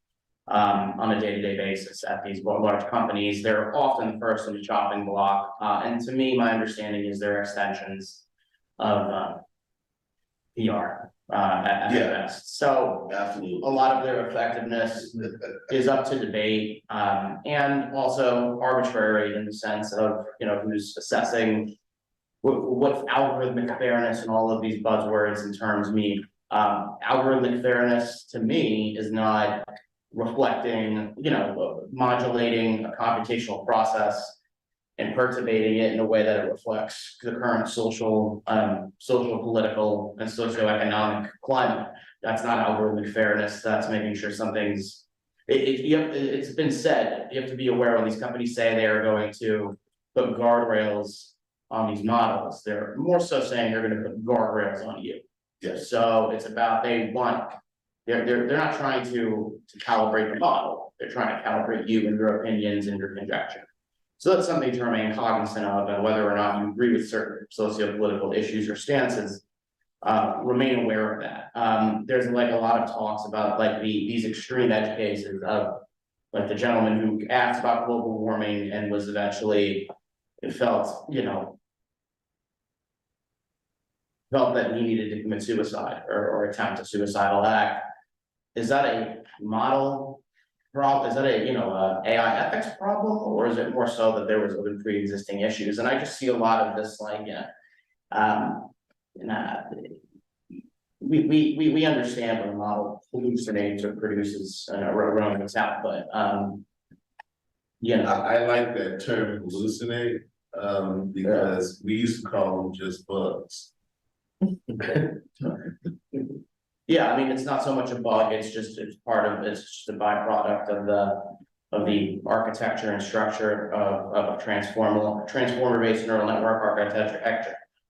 on a day-to-day basis at these large companies. They're often the first in the chopping block. And to me, my understanding is they're extensions of PR at the best. So Absolutely. a lot of their effectiveness is up to debate, and also arbitrary in the sense of, you know, who's assessing what's algorithmic fairness and all of these buzzwords and terms mean. Algorithmic fairness to me is not reflecting, you know, modulating a computational process and perturbating it in a way that it reflects the current social, political, and socioeconomic climate. That's not algorithmic fairness. That's making sure something's. It's been said. You have to be aware when these companies say they are going to put guardrails on these models. They're more so saying they're going to put guardrails on you. Yes. So it's about they're not trying to calibrate the model. They're trying to calibrate you and your opinions and your conjecture. So that's something to remain cognizant of, and whether or not you agree with certain socio-political issues or stances, remain aware of that. There's like a lot of talks about like these extreme edge cases of like the gentleman who asked about global warming and was eventually felt that he needed to commit suicide or attempt a suicidal act. Is that a model problem? Is that a AI ethics problem, or is it more so that there was other pre-existing issues? And I just see a lot of this like, we understand when a model hallucinates or produces an erroneous output. I like that term hallucinate, because we used to call them just bugs. Yeah, I mean, it's not so much a bug, it's just a byproduct of the architecture and structure of transformer-based neural network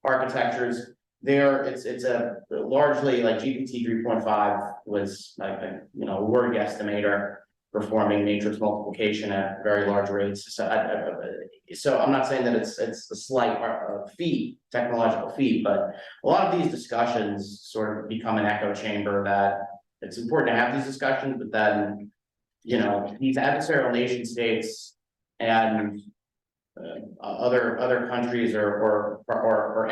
architectures. It's a largely like GPT 3.5 was like a word guesstimator performing matrix multiplication at very large rates. So I'm not saying that it's a slight technological feat, but a lot of these discussions sort of become an echo chamber that it's important to have these discussions, but then, these adversarial nation states and other countries or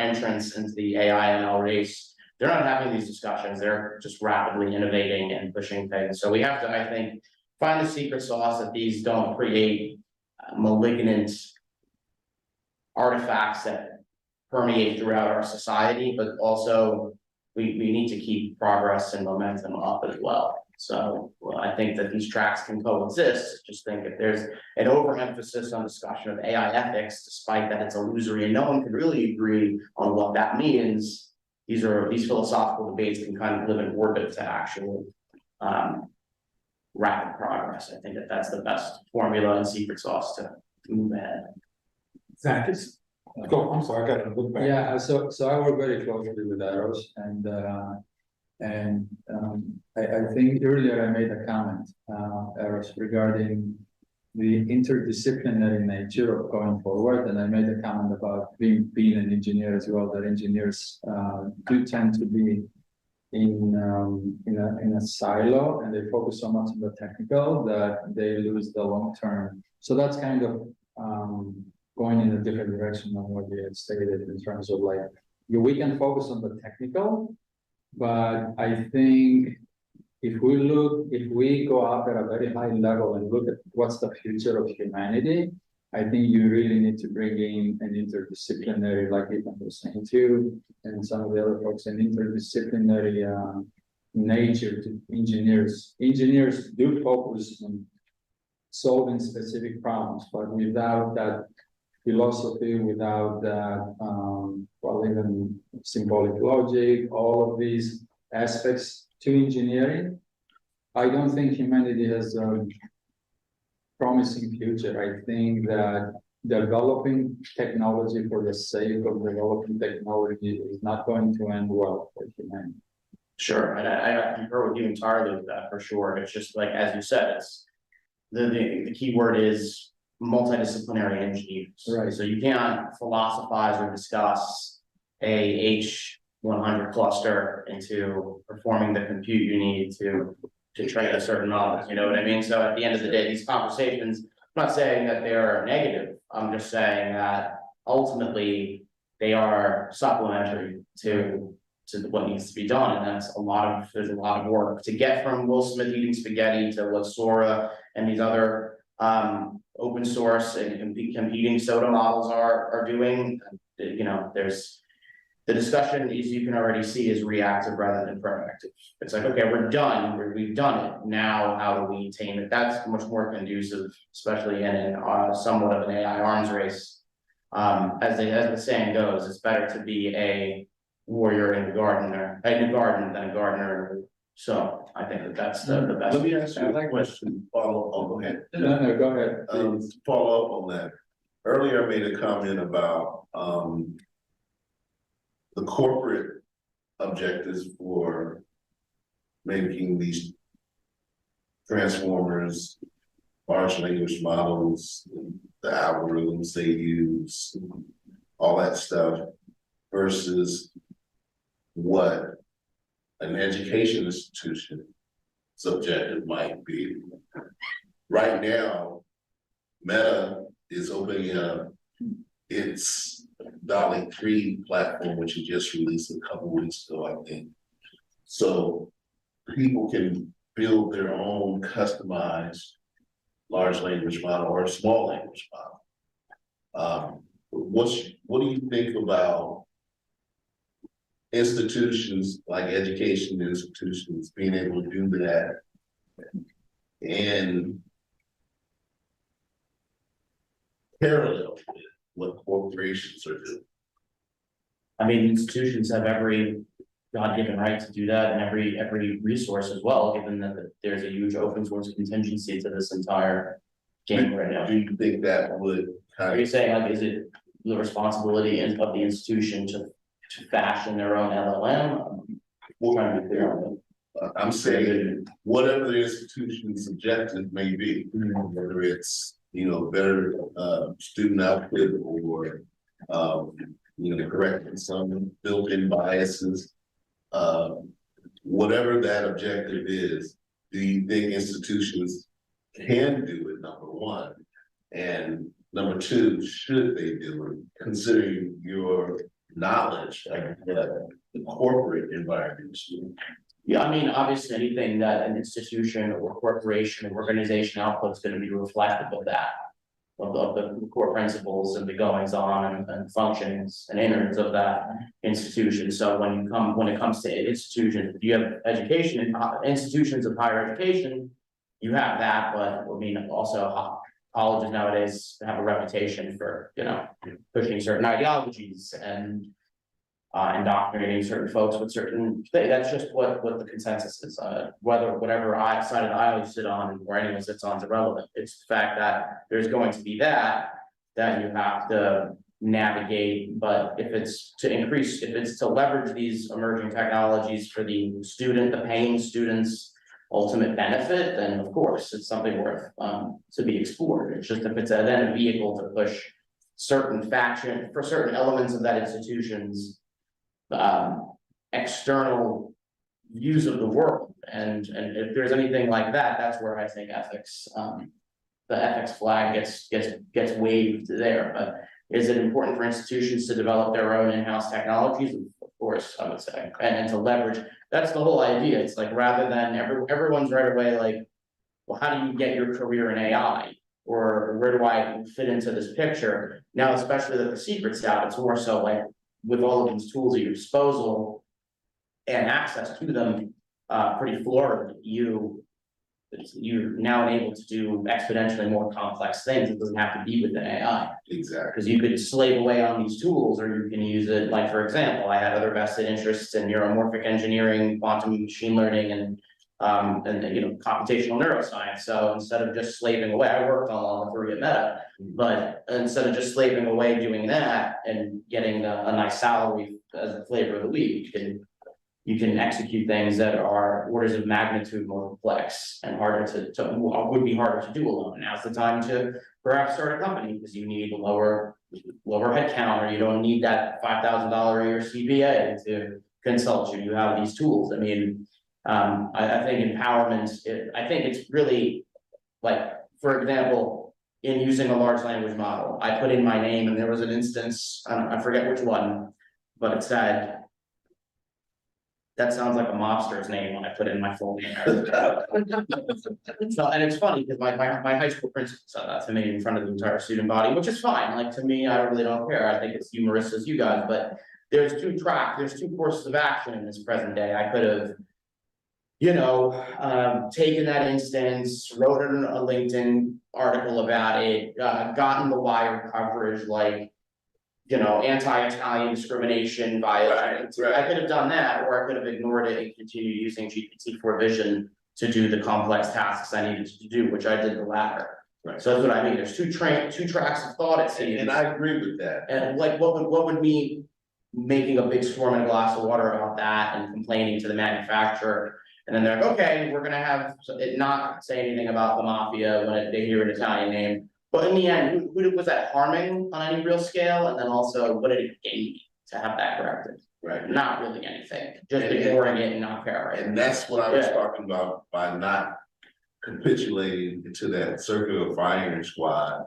entrants into the AI/ML race, they're not having these discussions. They're just rapidly innovating and pushing things. So we have to, I think, find the secret sauce that these don't create malignant artifacts that permeate throughout our society, but also we need to keep progress and momentum up as well. So I think that these tracks can coexist. Just think if there's an overemphasis on discussion of AI ethics, despite that it's illusory and no one can really agree on what that means, these philosophical debates can kind of live in orbit to actually rapid progress. I think that's the best formula and secret sauce to move ahead. Zach, go. I'm sorry, I got to look back. Yeah, so I work very closely with Eros, and I think earlier I made a comment, Eros, regarding the interdisciplinary nature of going forward, and I made a comment about being an engineer as well. That engineers do tend to be in a silo, and they focus so much on the technical that they lose the long term. So that's kind of going in a different direction than what we had stated in terms of like, we can focus on the technical, but I think if we go up at a very high level and look at what's the future of humanity, I think you really need to bring in an interdisciplinary, like Ethan was saying too, and some of the other folks, an interdisciplinary nature to engineers. Engineers do focus on solving specific problems, but without that philosophy, without that, well, even symbolic logic, all of these aspects to engineering, I don't think humanity has a promising future. I think that developing technology for the sake of developing technology is not going to end well for humanity. Sure, and I concur with you entirely with that for sure. It's just like, as you said, it's the key word is multidisciplinary engineers. Right. So you can't philosophize or discuss a H100 cluster into performing the compute you need to train a certain model. You know what I mean? So at the end of the day, these conversations, I'm not saying that they're negative. I'm just saying that ultimately they are supplementary to what needs to be done. And that's there's a lot of work to get from Will Smith eating spaghetti to what Sora and these other open source and competing soda models are doing. You know, there's the discussion, as you can already see, is reactive rather than proactive. It's like, okay, we're done, we've done it. Now, how do we tame it? That's much more conducive, especially in somewhat of an AI arms race. As the saying goes, it's better to be a warrior in the garden than a gardener. So I think that's the best. Let me ask you a question. Go ahead. No, go ahead. Follow up on that. Earlier, I made a comment about the corporate objectives for making these transformers, large language models, the algorithms they use, all that stuff, versus what an education institution's objective might be. Right now, Meta is opening up its DALL-E 3 platform, which it just released a couple weeks ago, I think. So people can build their own customized large language model or small language model. What do you think about institutions like education institutions being able to do that and parallel with what corporations are doing? I mean, institutions have every God-given right to do that, and every resource as well, given that there's a huge open source contingency to this entire game right now. Do you think that would Are you saying, like, is it the responsibility of the institution to fashion their own LLM? I'm trying to be clear on that. I'm saying whatever the institution's objective may be, whether it's, you know, better student output or you know, correcting some built-in biases, whatever that objective is, do you think institutions can do it, number one? And number two, should they do it, considering your knowledge of the corporate environment? Yeah, I mean, obviously, anything that an institution or corporation or organization outputs is going to be reflective of that, of the core principles and the goings on and functions and innards of that institution. So when it comes to institutions, if you have education and institutions of higher education, you have that. But I mean, also colleges nowadays have a reputation for, you know, pushing certain ideologies and indoctrinating certain folks with certain things. That's just what the consensus is. Whatever side of the aisle you sit on or anyone sits on is irrelevant. It's the fact that there's going to be that you have to navigate. But if it's to leverage these emerging technologies for the paying students' ultimate benefit, then of course it's something worth to be explored. It's just if it's then a vehicle to push certain elements of that institution's external views of the world, and if there's anything like that, that's where I think ethics, the ethics flag gets waved there. But is it important for institutions to develop their own in-house technologies? Of course, I would say, and to leverage. That's the whole idea. It's like, rather than everyone's right away like, well, how do you get your career in AI? Or where do I fit into this picture? Now, especially that the secret's out, it's more so like, with all of these tools at your disposal and access to them pretty florid, you you're now able to do exponentially more complex things. It doesn't have to be within AI. Exactly. Because you could slave away on these tools, or you can use it, like, for example, I had other vested interests in neuromorphic engineering, quantum machine learning, and computational neuroscience. So instead of just slaving away, I worked on all the three at Meta, but instead of just slaving away doing that and getting a nice salary as a flavor of the week, you can execute things that are orders of magnitude more complex and harder would be harder to do alone. Now's the time to perhaps start a company, because you need a lower headcount, or you don't need that $5,000 a year CPA to consult you. You have these tools. I mean, I think empowerment, I think it's really, like, for example, in using a large language model, I put in my name, and there was an instance, I forget which one, but it said, that sounds like a mobster's name when I put in my full name. So, and it's funny because my high school principal said that to me in front of the entire student body, which is fine. Like, to me, I really don't care. I think it's humorous as you guys, but there's two courses of action in this present day. I could have, taken that instance, wrote a LinkedIn article about it, gotten the Wired coverage, like, anti-Italian discrimination violence. Right. I could have done that, or I could have ignored it and continued using GPT-4 Vision to do the complex tasks I needed to do, which I did the latter. Right. So that's what I mean. There's two tracks of thought, it seems. And I agree with that. And like, what would me making a big storm in a glass of water about that and complaining to the manufacturer? And then they're like, okay, we're gonna have it not say anything about the mafia when they hear an Italian name. But in the end, who was that harming on any real scale? And then also, what did it gain me to have that corrected? Right. Not really anything, just ignoring it and not caring. And that's what I was talking about by not capitulating to that circular firing squad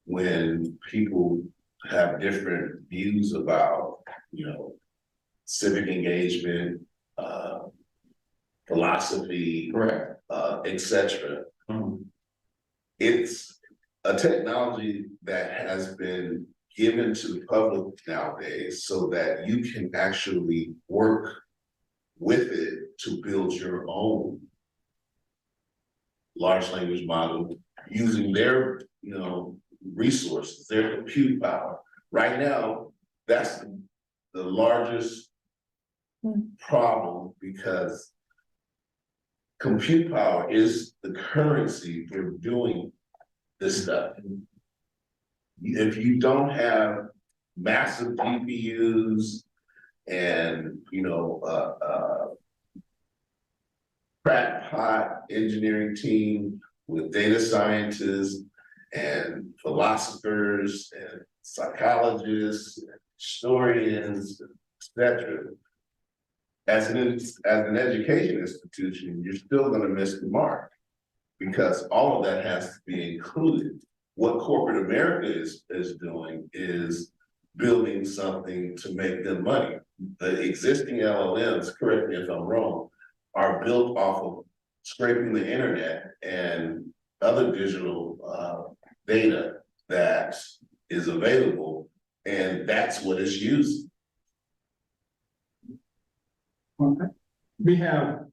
when people have different views about, civic engagement, philosophy, Correct. etc. It's a technology that has been given to the public nowadays so that you can actually work with it to build your own large language model using their, resources, their compute power. Right now, that's the largest problem, because compute power is the currency for doing this stuff. If you don't have massive GPUs and, crackpot engineering team with data scientists and philosophers and psychologists, and historians, etc. As an education institution, you're still going to miss the mark, because all of that has to be included. What corporate America is doing is building something to make them money. The existing LLMs, correct me if I'm wrong, are built off of scraping the internet and other digital data that is available, and that's what it's used. We have,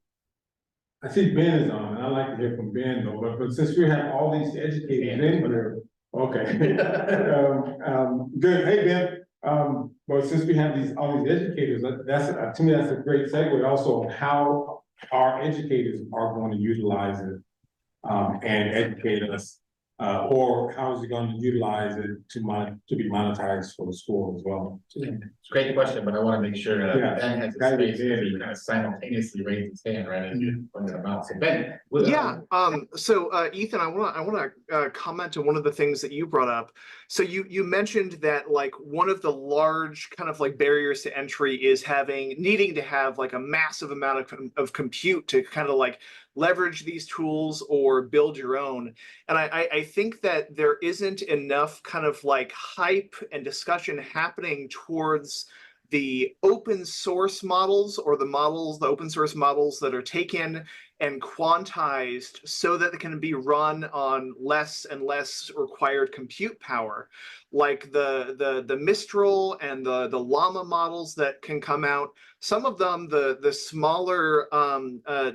I see Ben is on, and I'd like to hear from Ben though, but since we have all these educators in here, okay. Good, hey Ben, but since we have all these educators, that's to me, that's a great segue also on how our educators are going to utilize it and educate us, or how is it going to utilize it to be monetized for the school as well. It's a great question, but I want to make sure that Yeah. Ben has the space to kind of simultaneously raise his hand, right, and point it out. So Ben. So Ethan, I want to comment on one of the things that you brought up. So you mentioned that, like, one of the large kind of like barriers to entry is needing to have like a massive amount of compute to kind of like leverage these tools or build your own. And I think that there isn't enough kind of like hype and discussion happening towards the open source models, or the open source models that are taken and quantized so that they can be run on less and less required compute power, like the Mistral and the Llama models that can come out. Some of them, the smaller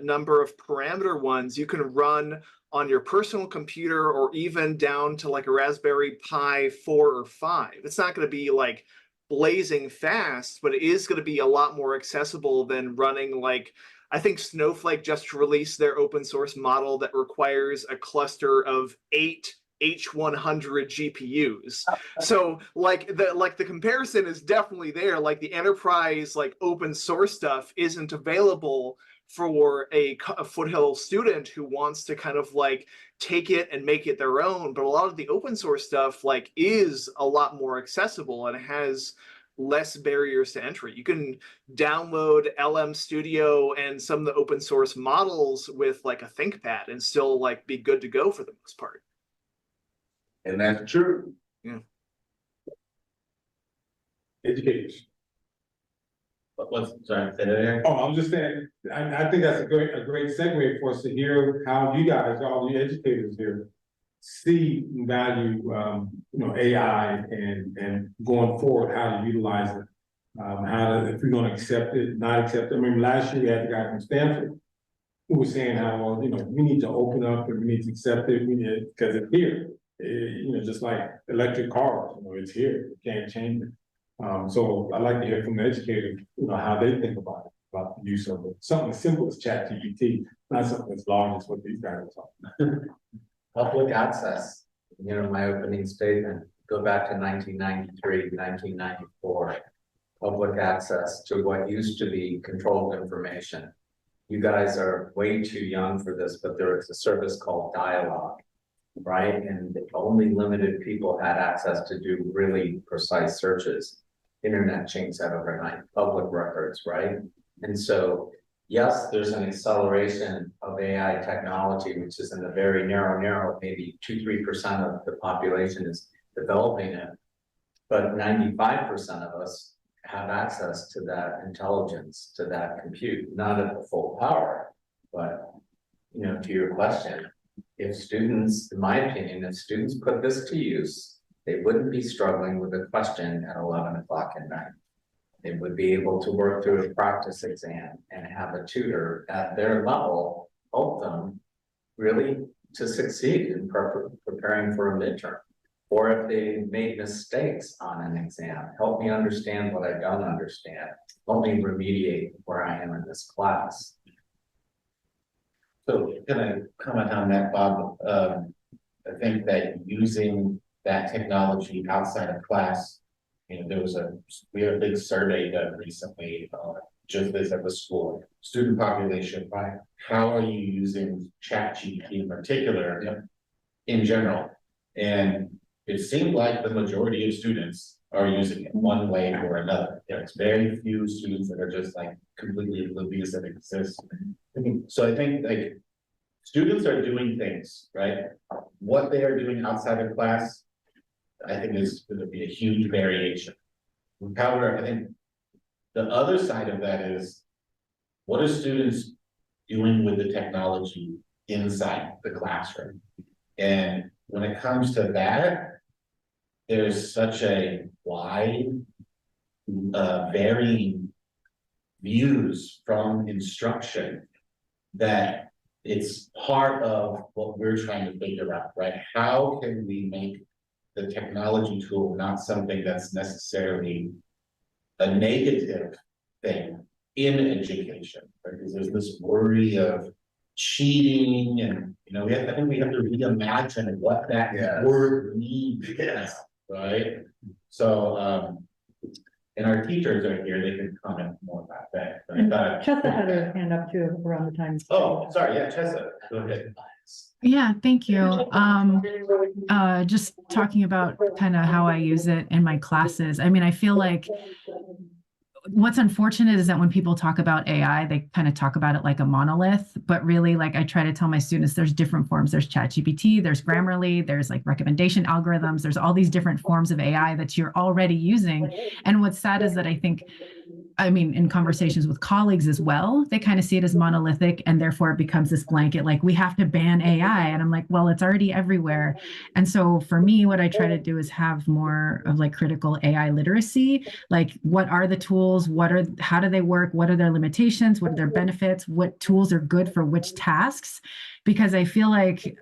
number of parameter ones, you can run on your personal computer, or even down to like a Raspberry Pi 4 or 5. It's not going to be like blazing fast, but it is going to be a lot more accessible than running like, I think Snowflake just released their open source model that requires a cluster of 8 H100 GPUs. So like the comparison is definitely there. Like the enterprise, like open source stuff isn't available for a Foothill student who wants to kind of like take it and make it their own. But a lot of the open source stuff like is a lot more accessible and has less barriers to entry. You can download LM Studio and some of the open source models with like a ThinkPad and still like be good to go for the most part. And that's true. Yeah. Educators. Sorry, say that again? Oh, I'm just saying, I think that's a great segue for us to hear how you guys, all the educators here, see and value, AI and going forward, how to utilize it. If we're gonna accept it, not accept it. I mean, last year we had the guy from Stanford who was saying how, well, we need to open up and we need to accept it, because it's here. Just like electric cars, it's here, you can't change it. So I'd like to hear from the educators, how they think about the use of it. Something as simple as ChatGPT, not something as large as what these guys are talking about. Public access, my opening statement, go back to 1993, 1994. Public access to what used to be controlled information. You guys are way too young for this, but there is a service called Dialogue, right? And only limited people had access to do really precise searches. Internet changed that overnight, public records, right? And so, yes, there's an acceleration of AI technology, which is in the very narrow, maybe 2-3% of the population is developing it. But 95% of us have access to that intelligence, to that compute, not at the full power, but, to your question, if students, in my opinion, if students put this to use, they wouldn't be struggling with a question at 11 o'clock at night. They would be able to work through a practice exam and have a tutor at their level help them really to succeed in preparing for a midterm. Or if they made mistakes on an exam, help me understand what I don't understand. Help me remediate where I am in this class. So can I comment on that, Bob? I think that using that technology outside of class, we had a big survey done recently, just this at the school, student population, right? How are you using ChatGPT in particular, in general? And it seemed like the majority of students are using it one way or another. There's very few students that are just like completely oblivious that it exists. So I think like students are doing things, right? What they are doing outside of class, I think is going to be a huge variation. However, I think the other side of that is, what are students doing with the technology inside the classroom? And when it comes to that, there's such a wide, varying views from instruction that it's part of what we're trying to figure out, right? How can we make the technology tool not something that's necessarily a negative thing in education, right? Because there's this worry of cheating, and I think we have to reimagine what that word means, right? So, and our teachers are here; they can comment more about that. Chessa had her hand up too around the time. Oh, sorry, yeah, Chessa, go ahead. Yeah, thank you. Just talking about kind of how I use it in my classes. I mean, I feel like what's unfortunate is that when people talk about AI, they kind of talk about it like a monolith, but really, like, I try to tell my students there's different forms. There's ChatGPT, there's Grammarly, there's like recommendation algorithms, there's all these different forms of AI that you're already using. And what's sad is that I think, I mean, in conversations with colleagues as well, they kind of see it as monolithic, and therefore it becomes this blanket, like, we have to ban AI. And I'm like, well, it's already everywhere. And so for me, what I try to do is have more of like critical AI literacy. Like, what are the tools? How do they work? What are their limitations? What are their benefits? What tools are good for which tasks? Because I feel like,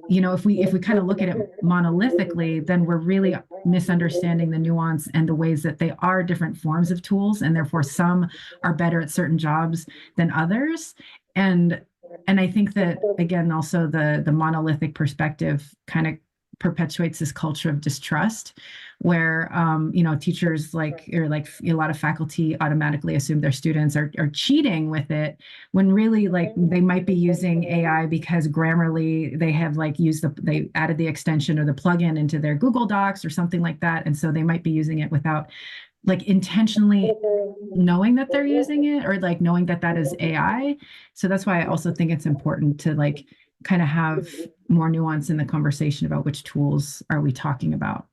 if we kind of look at it monolithically, then we're really misunderstanding the nuance and the ways that they are different forms of tools, and therefore some are better at certain jobs than others. And I think that, again, also the monolithic perspective kind of perpetuates this culture of distrust, where teachers or a lot of faculty automatically assume their students are cheating with it, when really, like, they might be using AI because Grammarly, they have like they added the extension or the plugin into their Google Docs or something like that, and so they might be using it without like intentionally knowing that they're using it, or like knowing that that is AI. So that's why I also think it's important to like kind of have more nuance in the conversation about which tools are we talking about.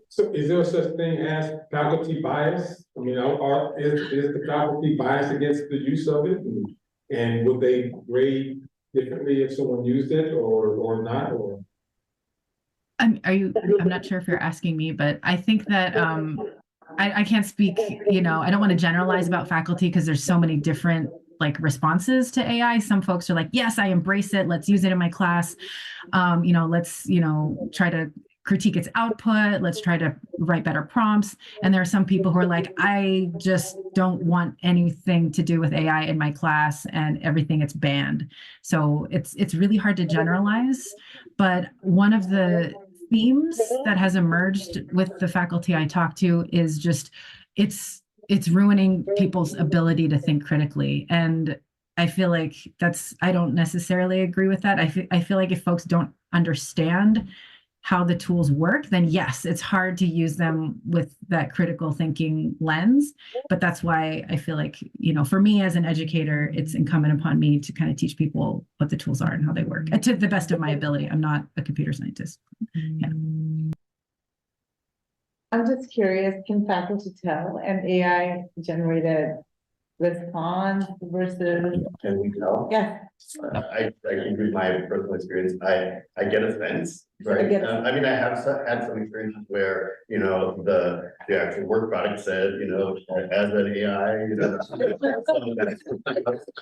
So is there such thing as faculty bias? I mean, is the faculty biased against the use of it? And would they grade differently if someone used it or not? Or I'm not sure if you're asking me, but I think that I can't speak, I don't want to generalize about faculty because there's so many different like responses to AI. Some folks are like, yes, I embrace it. Let's use it in my class. Let's, try to critique its output. Let's try to write better prompts. And there are some people who are like, I just don't want anything to do with AI in my class, and everything it's banned. So it's really hard to generalize. But one of the themes that has emerged with the faculty I talk to is just it's ruining people's ability to think critically. And I feel like I don't necessarily agree with that. I feel like if folks don't understand how the tools work, then yes, it's hard to use them with that critical thinking lens. But that's why I feel like, for me as an educator, it's incumbent upon me to kind of teach people what the tools are and how they work to the best of my ability. I'm not a computer scientist. Yeah. I'm just curious, can faculty tell an AI generated response versus? Can we tell? Yeah. I can read my personal experience. I get a sense, right? I mean, I have had some experiences where, the actual work product said, as an AI,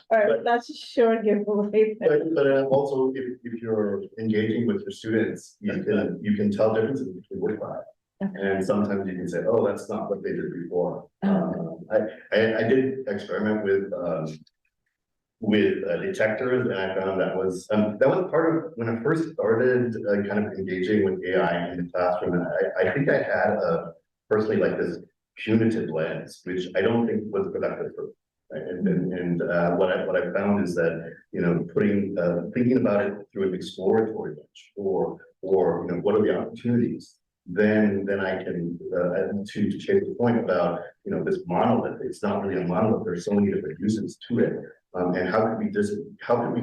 Or that's a sure giveaway. But also, if you're engaging with your students, you can tell differences between work product. And sometimes you can say, oh, that's not what they did before. I did experiment with detectors, and I found that was part of when I first started kind of engaging with AI in the classroom. And I think I had personally like this punitive lens, which I don't think was productive for me. Right? And what I found is that thinking about it through an exploratory lens, or what are the opportunities. Then I can to change the point about this monolith. It's not really a monolith. There's so many different uses to it, and how could we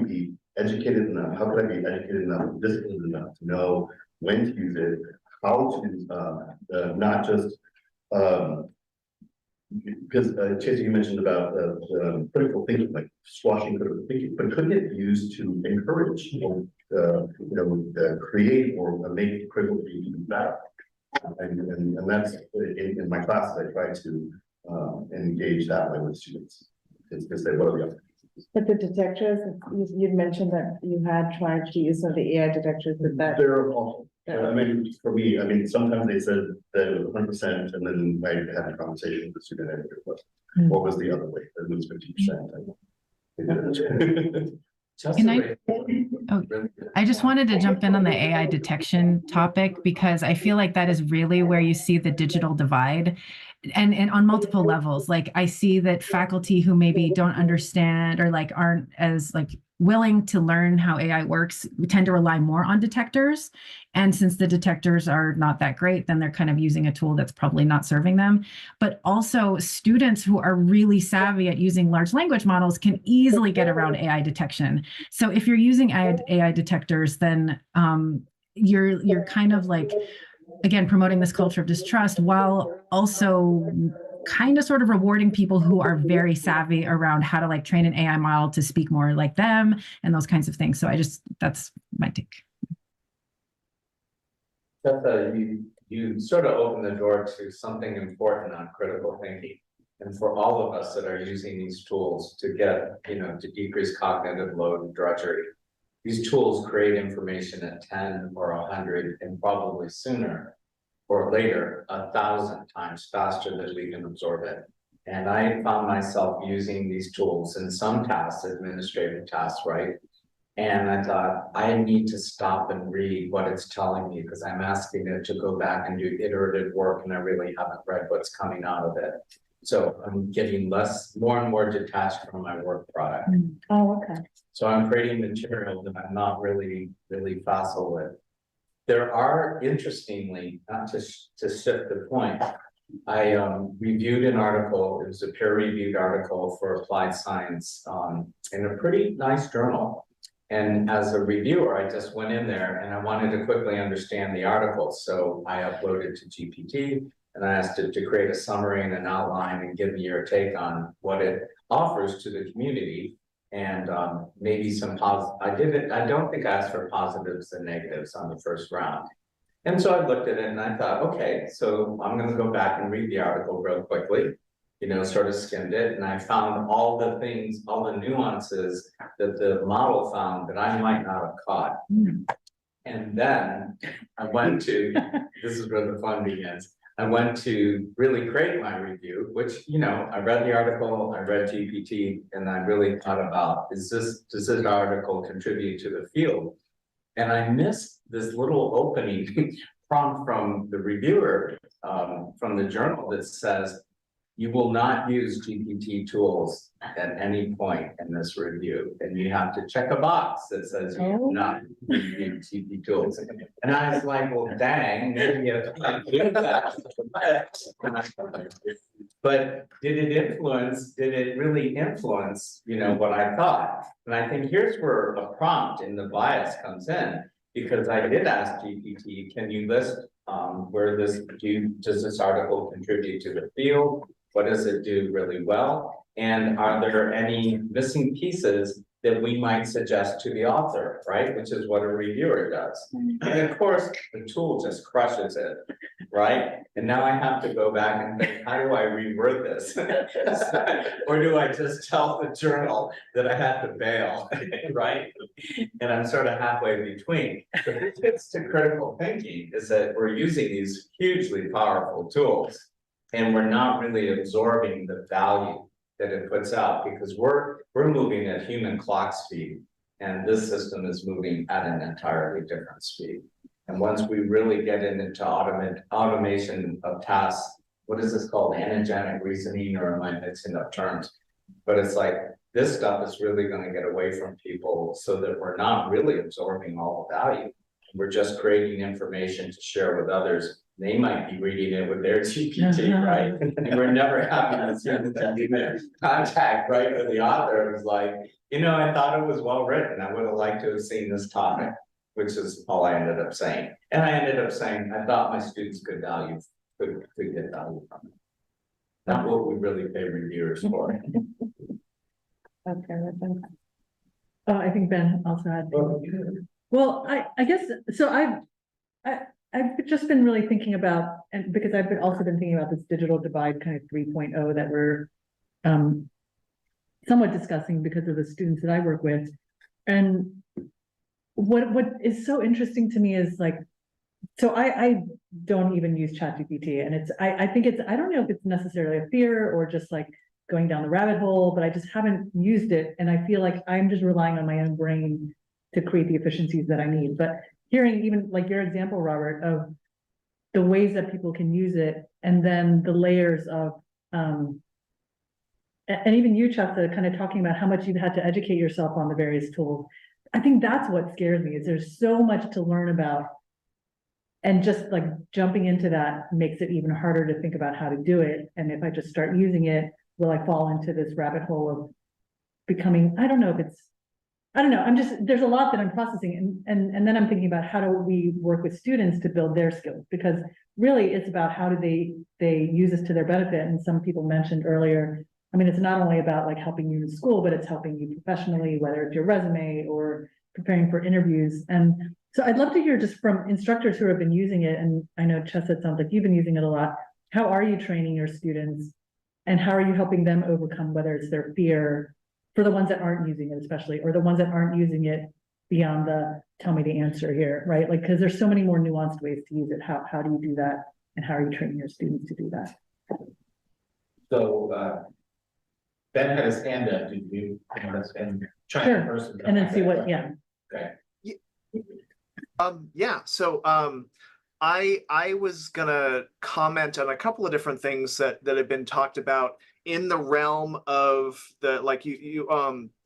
be educated enough? How could I be educated enough, disciplined enough to know when to use it, how to not just because Chase, you mentioned about critical thinking, like squashing critical thinking, but could it be used to encourage create or make critical thinking better? And that's in my classes, I try to engage that way with students. To say, what are the opportunities? But the detectors, you mentioned that you had tried to use some of the AI detectors with that. They're awful. I mean, for me, sometimes they said that it was 100%, and then I had a conversation with the student and it was, what was the other way? It was 50%. I just wanted to jump in on the AI detection topic, because I feel like that is really where you see the digital divide, and on multiple levels. Like, I see that faculty who maybe don't understand or like aren't as like willing to learn how AI works, we tend to rely more on detectors. And since the detectors are not that great, then they're kind of using a tool that's probably not serving them. But also students who are really savvy at using large language models can easily get around AI detection. So if you're using AI detectors, then you're kind of like, again, promoting this culture of distrust while also kind of sort of rewarding people who are very savvy around how to like train an AI model to speak more like them and those kinds of things. So that's my take. You sort of open the door to something important on critical thinking. And for all of us that are using these tools to get, to decrease cognitive load and drudgery, these tools create information at 10 or 100 and probably sooner or later, 1,000 times faster than we can absorb it. And I found myself using these tools in some tasks, administrative tasks, right? And I thought, I need to stop and read what it's telling me because I'm asking it to go back and do iterative work and I really haven't read what's coming out of it. So I'm getting more and more detached from my work product. Oh, okay. So I'm creating material that I'm not really facile with. There are, interestingly, not to shift the point, I reviewed an article, it was a peer-reviewed article for applied science in a pretty nice journal. And as a reviewer, I just went in there and I wanted to quickly understand the article. So I uploaded to GPT and I asked it to create a summary and an outline and give me your take on what it offers to the community. And maybe some I don't think I asked for positives and negatives on the first round. And so I looked at it and I thought, okay, so I'm going to go back and read the article real quickly, sort of skimmed it. And I found all the things, all the nuances that the model found that I might not have caught. And then I went to, this is where the fun begins. I went to really create my review, which, I read the article, I read GPT, and I really thought about, does this article contribute to the field? And I missed this little opening prompt from the reviewer, from the journal that says, you will not use GPT tools at any point in this review. And you have to check a box that says you will not use GPT tools. And I was like, well, dang, maybe if I do that. But did it really influence, what I thought? And I think here's where a prompt in the bias comes in, because I did ask GPT, can you list where does this article contribute to the field? What does it do really well? And are there any missing pieces that we might suggest to the author, right? Which is what a reviewer does. And of course, the tool just crushes it, right? And now I have to go back and think, how do I reword this? Or do I just tell the journal that I had to bail, right? And I'm sort of halfway between. But this gets to critical thinking, is that we're using these hugely powerful tools and we're not really absorbing the value that it puts out, because we're moving at human clock speed and this system is moving at an entirely different speed. And once we really get into automation of tasks, what is this called? Anagenic reasoning, or am I mixing up terms? But it's like, this stuff is really going to get away from people so that we're not really absorbing all the value. We're just creating information to share with others. They might be reading it with their GPT, right? And we're never having this contact, right, with the author. It was like, I thought it was well written. I would have liked to have seen this topic, which is all I ended up saying. And I ended up saying, I thought my students could get value from it. Not what we really pay reviewers for. Okay. Oh, I think Ben also had. Well, I guess, so I've just been really thinking about, and because I've also been thinking about this digital divide kind of 3.0 that we're somewhat discussing because of the students that I work with. And what is so interesting to me is like, so I don't even use ChatGPT, and I think I don't know if it's necessarily a fear or just like going down the rabbit hole, but I just haven't used it. And I feel like I'm just relying on my own brain to create the efficiencies that I need. But hearing even like your example, Robert, of the ways that people can use it, and then the layers of and even you, Chessa, kind of talking about how much you've had to educate yourself on the various tools. I think that's what scares me, is there's so much to learn about. And just like jumping into that makes it even harder to think about how to do it. And if I just start using it, will I fall into this rabbit hole of becoming, I don't know, there's a lot that I'm processing. And then I'm thinking about how do we work with students to build their skills? Because really it's about how do they use this to their benefit. And some people mentioned earlier, I mean, it's not only about like helping you in school, but it's helping you professionally, whether it's your resume or preparing for interviews. And so I'd love to hear just from instructors who have been using it. And I know, Chessa, it sounds like you've been using it a lot. How are you training your students? And how are you helping them overcome, whether it's their fear, for the ones that aren't using it especially, or the ones that aren't using it beyond the tell me the answer here, right? Like, because there's so many more nuanced ways to use it. How do you do that? And how are you training your students to do that? So, Ben had his hand up, did you want to spend? Sure, First and then see what, yeah. Okay. Yeah, so I was gonna comment on a couple of different things that have been talked about in the realm of the, like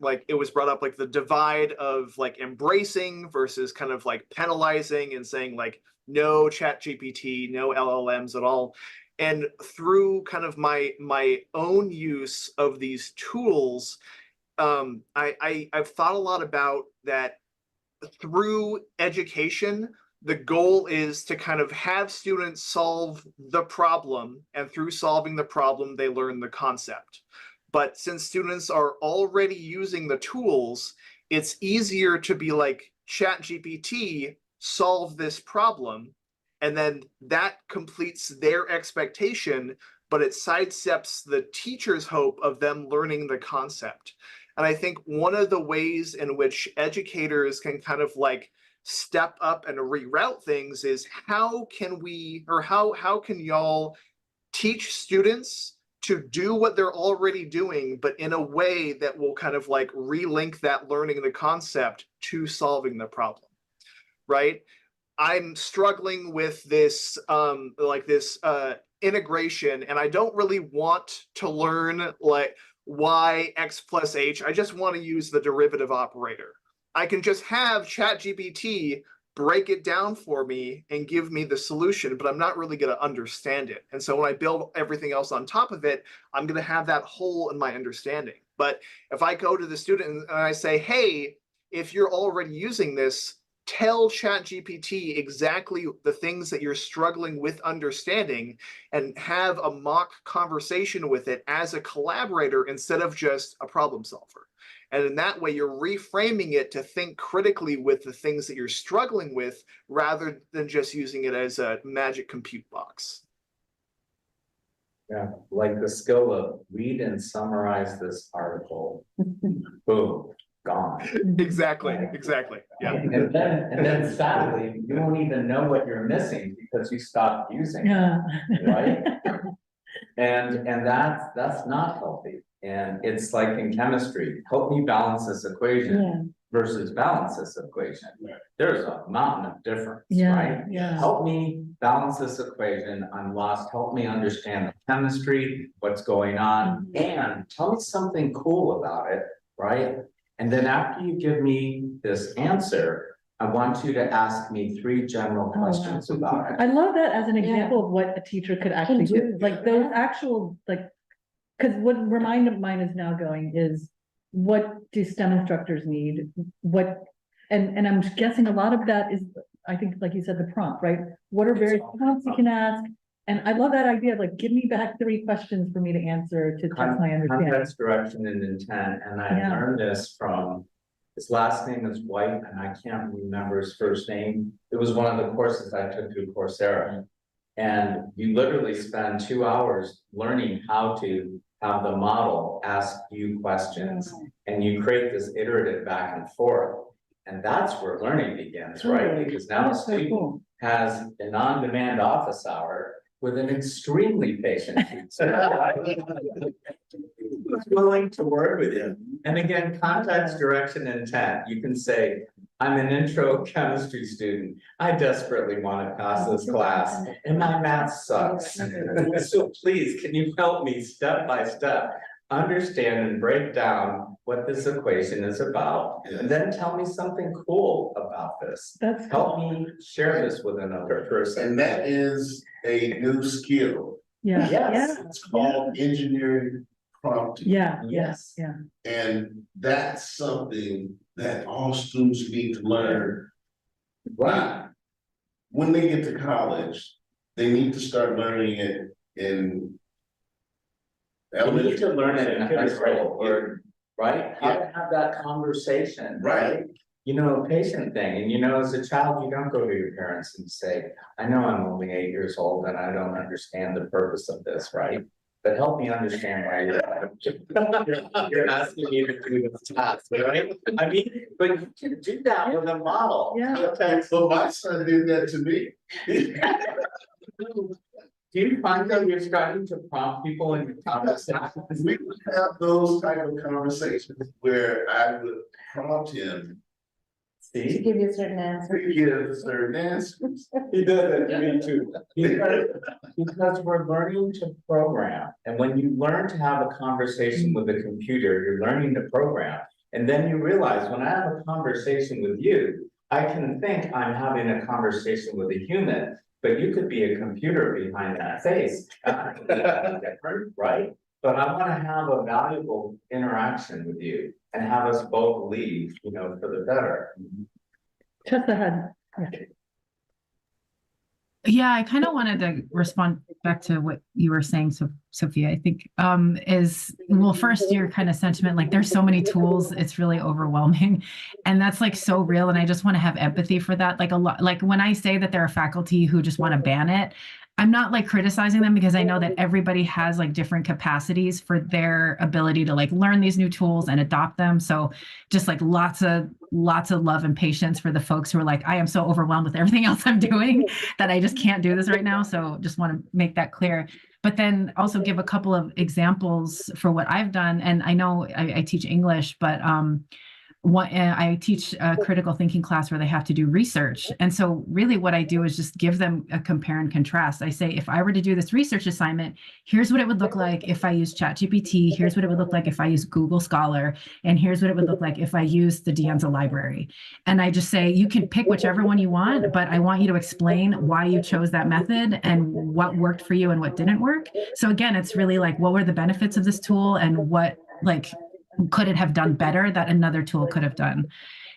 like it was brought up, like the divide of like embracing versus kind of like penalizing and saying like no ChatGPT, no LLMs at all. And through kind of my own use of these tools, I've thought a lot about that. Through education, the goal is to kind of have students solve the problem, and through solving the problem, they learn the concept. But since students are already using the tools, it's easier to be like, ChatGPT, solve this problem, and then that completes their expectation, but it sidesteps the teacher's hope of them learning the concept. And I think one of the ways in which educators can kind of like step up and reroute things is how can we, or how can y'all teach students to do what they're already doing, but in a way that will kind of like relink that learning the concept to solving the problem, right? I'm struggling with this, integration, and I don't really want to learn like y x plus h. I just want to use the derivative operator. I can just have ChatGPT break it down for me and give me the solution, but I'm not really going to understand it. And so when I build everything else on top of it, I'm going to have that hole in my understanding. But if I go to the student and I say, hey, if you're already using this, tell ChatGPT exactly the things that you're struggling with understanding, and have a mock conversation with it as a collaborator instead of just a problem solver. And in that way, you're reframing it to think critically with the things that you're struggling with, rather than just using it as a magic compute box. Yeah, like the skill of read and summarize this article. Boom. Gone. Exactly. Yeah. And then sadly, you won't even know what you're missing because you stopped using it, right? And that's not healthy. And it's like in chemistry, help me balance this equation versus balance this equation. There's a mountain of difference, right? Help me balance this equation. I'm lost. Help me understand the chemistry, what's going on, and tell me something cool about it, right? And then after you give me this answer, I want you to ask me 3 general questions about it. I love that as an example of what a teacher could actually do. Like those actual, like, because what mine is now going is, what do STEM instructors need? And I'm guessing a lot of that is, I think, like you said, the prompt, right? What are various prompts you can ask? And I love that idea of like, give me back 3 questions for me to answer to test my understanding. Context, direction, and intent. And I learned this from, his last name is White, and I can't remember his first name. It was one of the courses I took through Coursera. And you literally spend 2 hours learning how to have the model ask you questions. And you create this iterative back and forth. And that's where learning begins, right? Because now a student has an on-demand office hour with an extremely patient teacher who's willing to work with you. And again, context, direction, and intent. You can say, I'm an intro chemistry student. I desperately want to pass this class, and my math sucks. So please, can you help me step by step understand and break down what this equation is about. And then tell me something cool about this. That's Help me share this with another person. And that is a new skill. Yeah, Yes. yeah, It's called engineering prompting. yeah, Yes. yeah. And that's something that all students need to learn. Right. When they get to college, they need to start learning it in You need to learn it in high school, Yeah. or, right? How to have that conversation, Right. right? You know, a patient thing, and you know, as a child, you don't go to your parents and say, I know I'm only 8 years old and I don't understand the purpose of this, right? But help me understand why you're asking me to do this task, right? I mean, but you can do that with a model. Yeah. Okay, so my son did that to me. Do you find that you're starting to prompt people in your conversations? We would have those type of conversations where I would prompt him To See? give you a certain answer. to give certain answers. He does that to me too. Because we're learning to program, and when you learn to have a conversation with a computer, you're learning to program. And then you realize, when I have a conversation with you, I can think I'm having a conversation with a human, but you could be a computer behind that face. Different, right? But I wanna have a valuable interaction with you and have us both leave, you know, for the better. Just ahead. Yeah, I kind of wanted to respond back to what you were saying, Sophia. I think is, well, first your kind of sentiment, like there's so many tools, it's really overwhelming, and that's like so real. And I just want to have empathy for that. Like a lot, like when I say that there are faculty who just want to ban it, I'm not like criticizing them, because I know that everybody has like different capacities for their ability to like learn these new tools and adopt them. So just like lots of love and patience for the folks who are like, I am so overwhelmed with everything else I'm doing that I just can't do this right now. So just want to make that clear. But then also give a couple of examples for what I've done. And I know I teach English, but I teach a critical thinking class where they have to do research. And so really what I do is just give them a compare and contrast. I say, if I were to do this research assignment, here's what it would look like if I use ChatGPT, here's what it would look like if I use Google Scholar, and here's what it would look like if I use the De Anza library. And I just say, you can pick whichever one you want, but I want you to explain why you chose that method and what worked for you and what didn't work. So again, it's really like, what were the benefits of this tool and what like could it have done better that another tool could have done?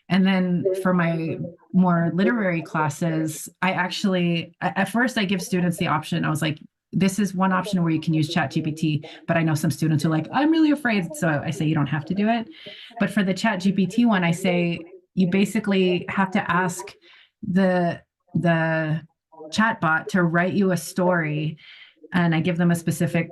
And then for my more literary classes, I actually, at first I give students the option. I was like, this is one option where you can use ChatGPT, but I know some students are like, I'm really afraid. So I say, you don't have to do it. But for the ChatGPT one, I say, you basically have to ask the chatbot to write you a story. And I give them a specific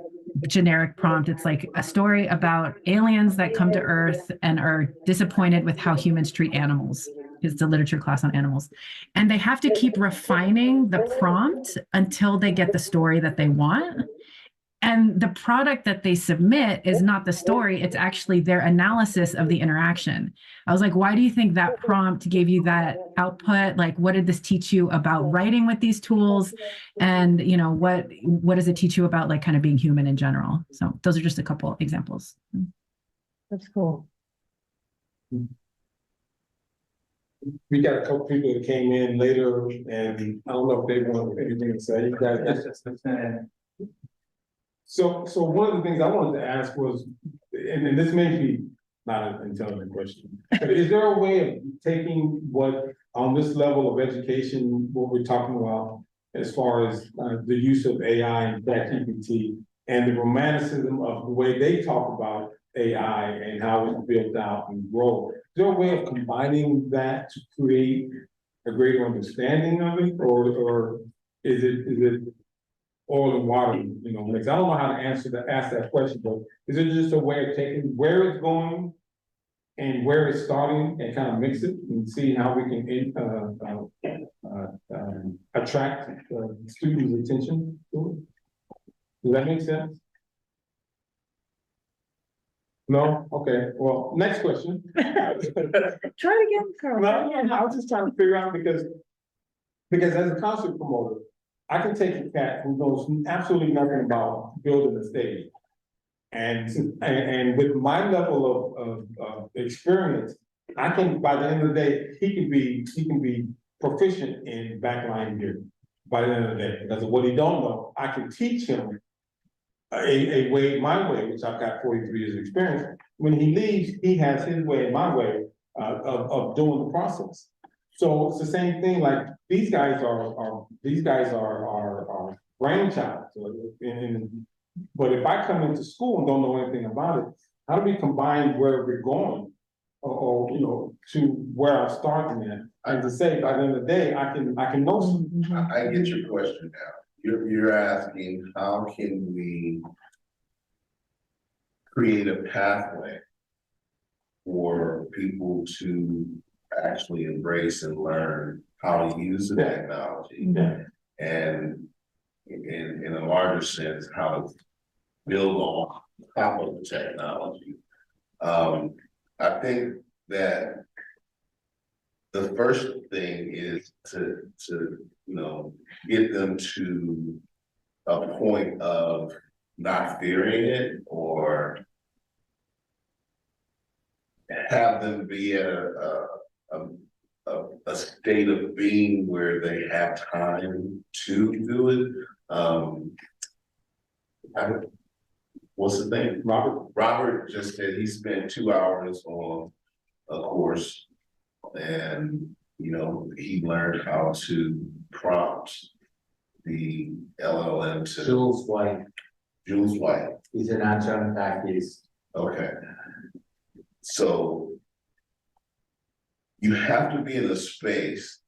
generic prompt. It's like a story about aliens that come to Earth and are disappointed with how humans treat animals. It's a literature class on animals. And they have to keep refining the prompt until they get the story that they want. And the product that they submit is not the story, it's actually their analysis of the interaction. I was like, why do you think that prompt gave you that output? Like, what did this teach you about writing with these tools? And, you know, what does it teach you about like kind of being human in general? So those are just a couple examples. That's cool. We got a couple people that came in later, and I don't know if they want anything to say. You guys, So one of the things I wanted to ask was, and this may be not an intelligent question, but is there a way of taking what, on this level of education, what we're talking about, as far as the use of AI and ChatGPT, and the romanticism of the way they talk about AI and how it's built out and grow? Is there a way of combining that to create a greater understanding of it, or is it oil and water, you know, mix? I don't know how to ask that question, but is it just a way of taking where it's going and where it's starting and kind of mix it and see how we can attract students' attention to it? Does that make sense? No? Okay, well, next question. Try it again, Carl. No, I was just trying to figure out because as a concert promoter, I can take a cat who knows absolutely nothing about building a stage And with my level of experience, I can, by the end of the day, he can be proficient in backline gear by the end of the day, because of what he don't know, I can teach him a way, my way, which I've got 43 years of experience. When he leaves, he has his way and my way of doing the process. So it's the same thing, like these guys are brainchild. But if I come into school and don't know anything about it, how do we combine where we're going or you know, to where I'm starting at? And to say, by the end of the day, I can know something. I get your question now. You're asking, how can we create a pathway for people to actually embrace and learn how to use the technology? And in a larger sense, how to build on top of the technology. I think that the first thing is to you know, get them to a point of not fearing it, or have them be at a state of being where they have time to do it. What's the name? Robert just said he spent 2 hours on a course, and you know, he learned how to prompt the LLM to Jules White. Jules White. He's an adjunct faculty. Okay. So you have to be in a space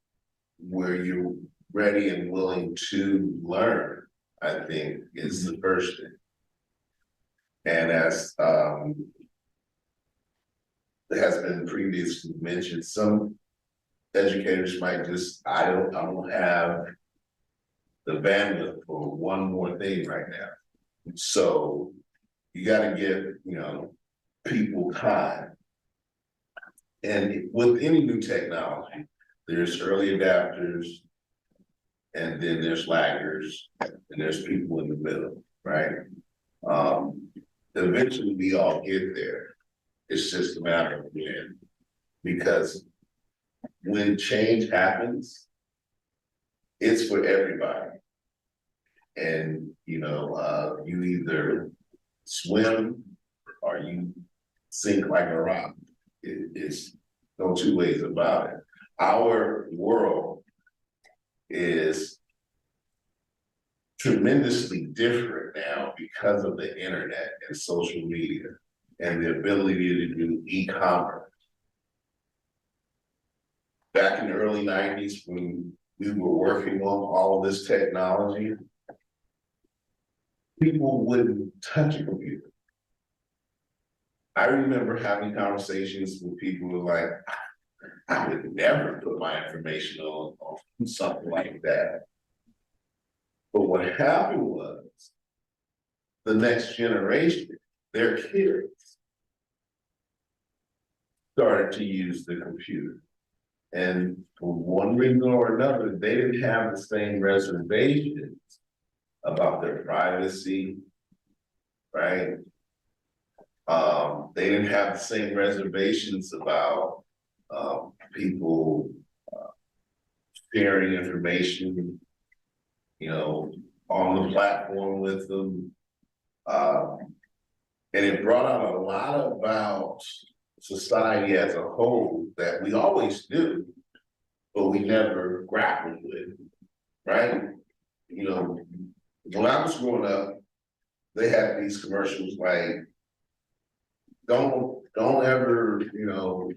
where you're ready and willing to learn, I think, is the first thing. And as has been previously mentioned, some educators might just, I don't have the bandwidth for one more thing right now. So you got to give, you know, people time. And with any new technology, there's early adapters, and then there's laggers, and there's people in the middle, right? Eventually we all get there. It's just a matter of when, because when change happens, it's for everybody. And, you know, you either swim or you sink like a rock. It's no two ways about it. Our world is tremendously different now because of the internet and social media and the ability to do e-commerce. Back in the early 90s, when we were working on all of this technology, people wouldn't touch a computer. I remember having conversations with people who were like, I would never put my information on something like that. But what happened was, the next generation, their kids, started to use the computer. And for one reason or another, they didn't have the same reservations about their privacy, right? They didn't have the same reservations about people sharing information, you know, on the platform with them. And it brought out a lot about society as a whole that we always do, but we never grappled with, right? You know, when I was growing up, they had these commercials like, don't ever, you know,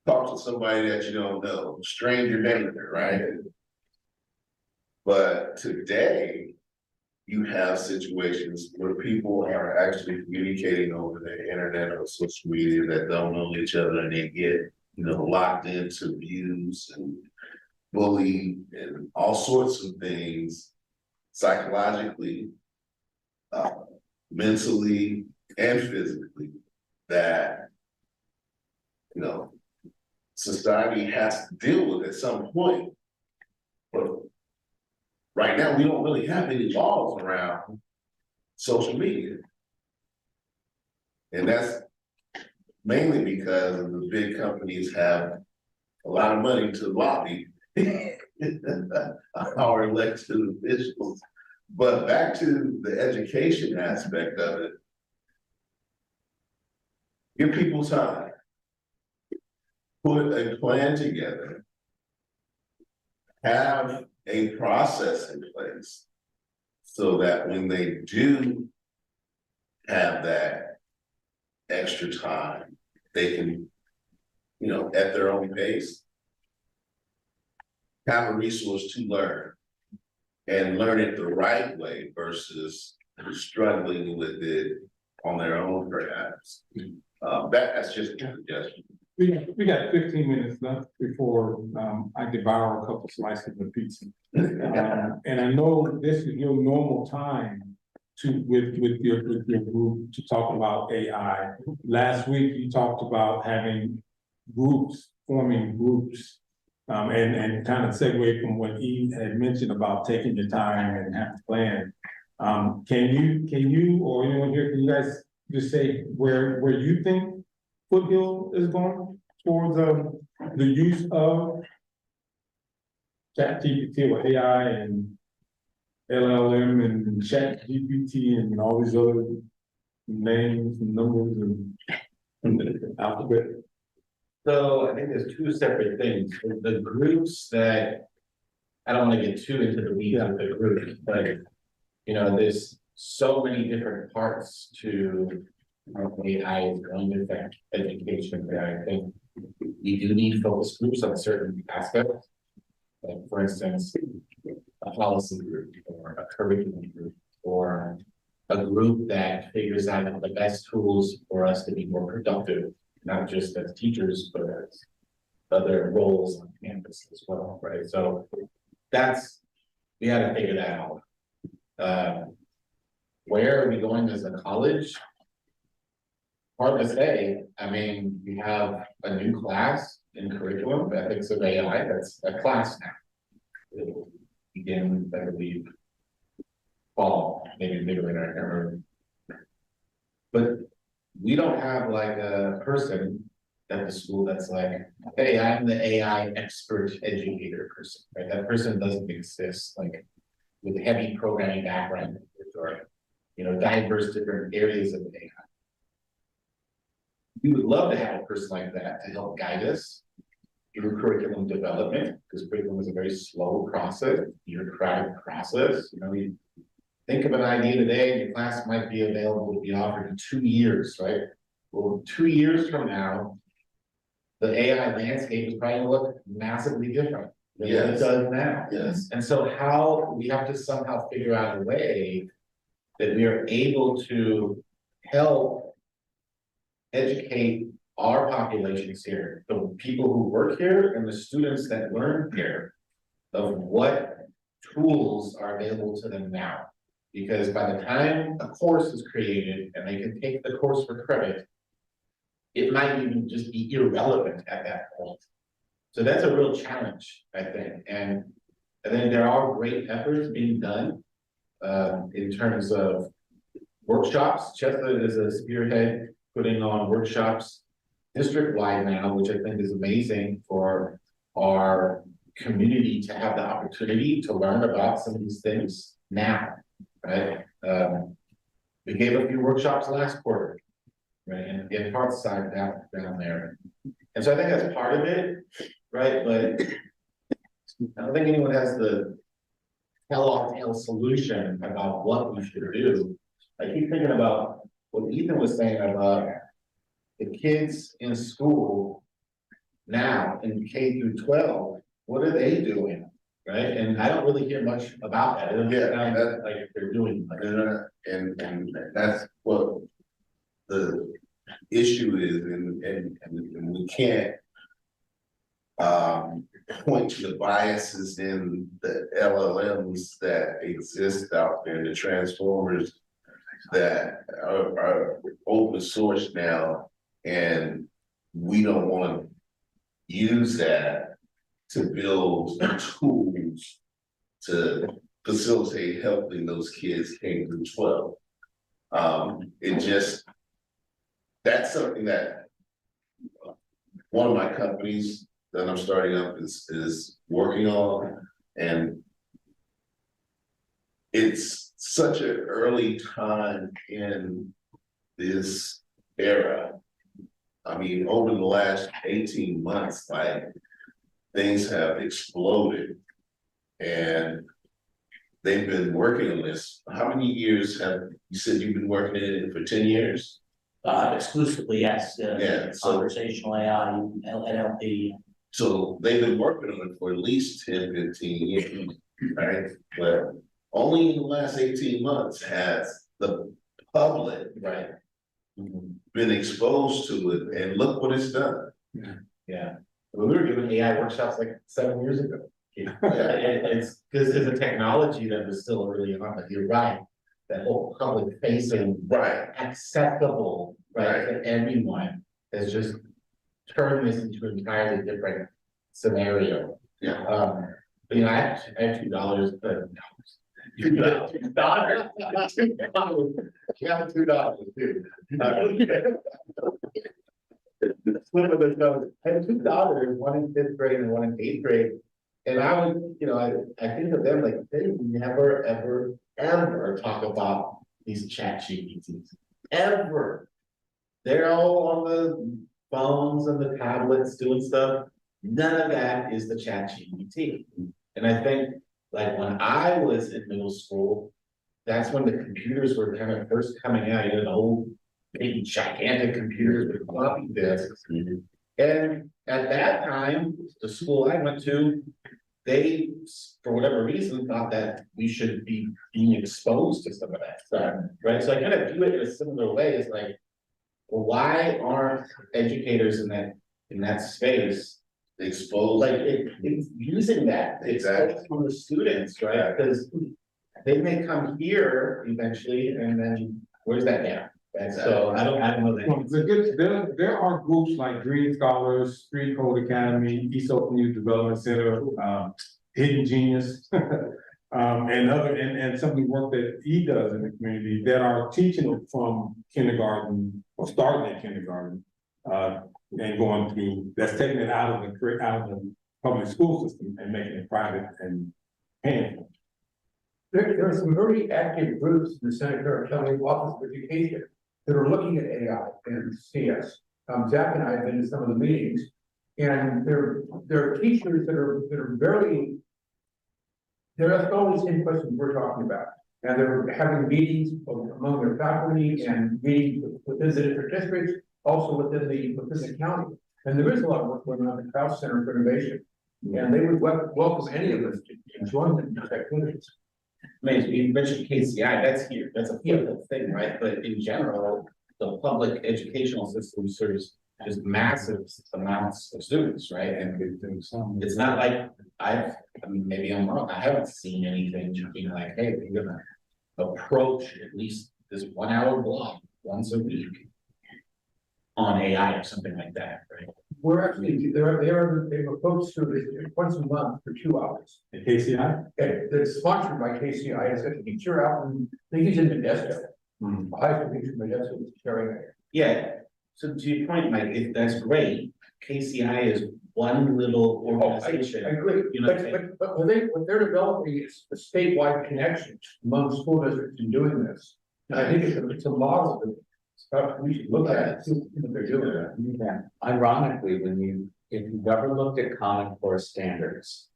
talk to somebody that you don't know, stranger danger, right? But today, you have situations where people are actually communicating over the internet or social media that don't know each other, and they get, you know, locked into views and bullied and all sorts of things psychologically, mentally, and physically, that, you know, society has to deal with at some point. But right now, we don't really have any laws around social media. And that's mainly because the big companies have a lot of money to lobby our elected officials. But back to the education aspect of it, give people time, put a plan together, have a process in place so that when they do have that extra time, they can, you know, at their own pace, have a resource to learn and learn it the right way versus struggling with it on their own, perhaps. That's just a suggestion. We got 15 minutes left before I devour a couple slices of pizza. And I know this is your normal time with your group to talk about AI. Last week you talked about having groups, forming groups, and kind of segue from what E had mentioned about taking your time and have a plan. Can you or anyone here, can you guys just say where you think Foothill is going towards the use of ChatGPT or AI and LLM and ChatGPT and all these other names and numbers and the alphabet? So I think there's two separate things. The groups that, I don't want to get too into the weeds of the group, but you know, there's so many different parts to how AI is going to affect education that I think we do need focus groups on certain aspects. Like for instance, a policy group or a curriculum group or a group that figures out the best tools for us to be more productive, not just as teachers, but as other roles on campus as well, right? So we had to figure that out. Where are we going as a college? Hard to say. I mean, we have a new class in curriculum, ethics of AI, that's a class now. It will begin, I believe, fall, maybe midwinter, I can't remember. But we don't have like a person at the school that's like, hey, I'm the AI expert educator person, right? That person doesn't exist, like with heavy programming background or, you know, diverse different areas of AI. We would love to have a person like that to help guide us through curriculum development, because curriculum is a very slow process, bureaucratic process. You know, you think of an idea today, and your class might be available to be offered in 2 years, right? Well, 2 years from now, the AI landscape is probably going to look massively different than what it does now. Yes. And so how we have to somehow figure out a way that we are able to help educate our populations here, the people who work here and the students that learn here, of what tools are available to them now. Because by the time a course is created and they can take the course for credit, it might even just be irrelevant at that point. So that's a real challenge, I think. And then there are great efforts being done in terms of workshops. Chestnut is a spearhead putting on workshops district-wide now, which I think is amazing for our community to have the opportunity to learn about some of these things now, right? We gave a few workshops last quarter, right? And in Parkside down there. And so I think that's part of it, right? But I don't think anyone has the tell-all-tale solution about what we should do. I keep thinking about what Ethan was saying about the kids in school now in K through 12, what are they doing, right? And I don't really hear much about that. It doesn't sound like they're doing much. And that's what the issue is, and we can't point to the biases in the LLMs that exist out there, the transformers that are open source now, and we don't want to use that to build tools to facilitate helping those kids K through 12. It just, that's something that one of my companies that I'm starting up is working on, and it's such an early time in this era. I mean, over the last 18 months, like things have exploded, and they've been working on this. How many years have you said you've been working in it for 10 years? Exclusively, yes. Yeah, so Conversational AI, NLP. so they've been working on it for at least 10, 15 years, right? But only in the last 18 months has the public been exposed to it, and look what it's done. Yeah, we were doing AI workshops like 7 years ago. It's because it's a technology that was still early on, but you're right. That whole public facing, accessible, to everyone has just turned this into an entirely different scenario. Yeah. But, I have $2. $2. You have $2 too. Slip of the tongue. I had $2, one in 5th grade and one in 8th grade. And I would, I think of them like they never, ever talk about these chat GPTs. Ever. They're all on the phones and the tablets doing stuff. None of that is the chat GPT. And I think like when I was in middle school, that's when the computers were kind of first coming out. The old big gigantic computers with floppy disks. And at that time, the school I went to, they, for whatever reason, thought that we should be being exposed to some of that stuff, right? So I kind of view it in a similar way. It's like, well, why aren't educators in that space exposed, like it's using that from the students, right? Because they may come here eventually, and then where's that gap? And so I don't know that. There are groups like Green Scholars, Street Code Academy, ESO Community Development Center, Hidden Genius, and some of the work that he does in the community that are teaching it from kindergarten or starting at kindergarten, and going through, that's taking it out of the public school system and making it private and paying. There are some very active groups in the Santa Clara County Office of Education that are looking at AI and CS. Zach and I have been to some of the meetings, and there are teachers that are they're asking all the same questions we're talking about. And they're having meetings among their faculty and meetings within the different districts, also within the county. And there is a lot of work going on at the Krause Center for Innovation. And they would welcome any of us to join them in these activities. I mean, you mentioned KCI, that's here, that's a Foothill thing, right? But in general, the public educational system serves just massive amounts of students, right? And it's not like maybe I'm wrong, I haven't seen anything being like, hey, we're gonna approach at least this 1 hour block once a week on AI or something like that, right? We're actually, they've approached to this once a month for 2 hours. At KCI? It's sponsored by KCI. It's a teacher out in, I think he's in Modesto. High school teacher in Modesto is sharing it. Yeah, so to your point, Mike, that's great. KCI is one little organization. I agree, but what they're developing is a statewide connection among school districts in doing this. And I think it's a model that we should look at, see what they're doing. Yeah. Ironically, if you've ever looked at Common Core standards,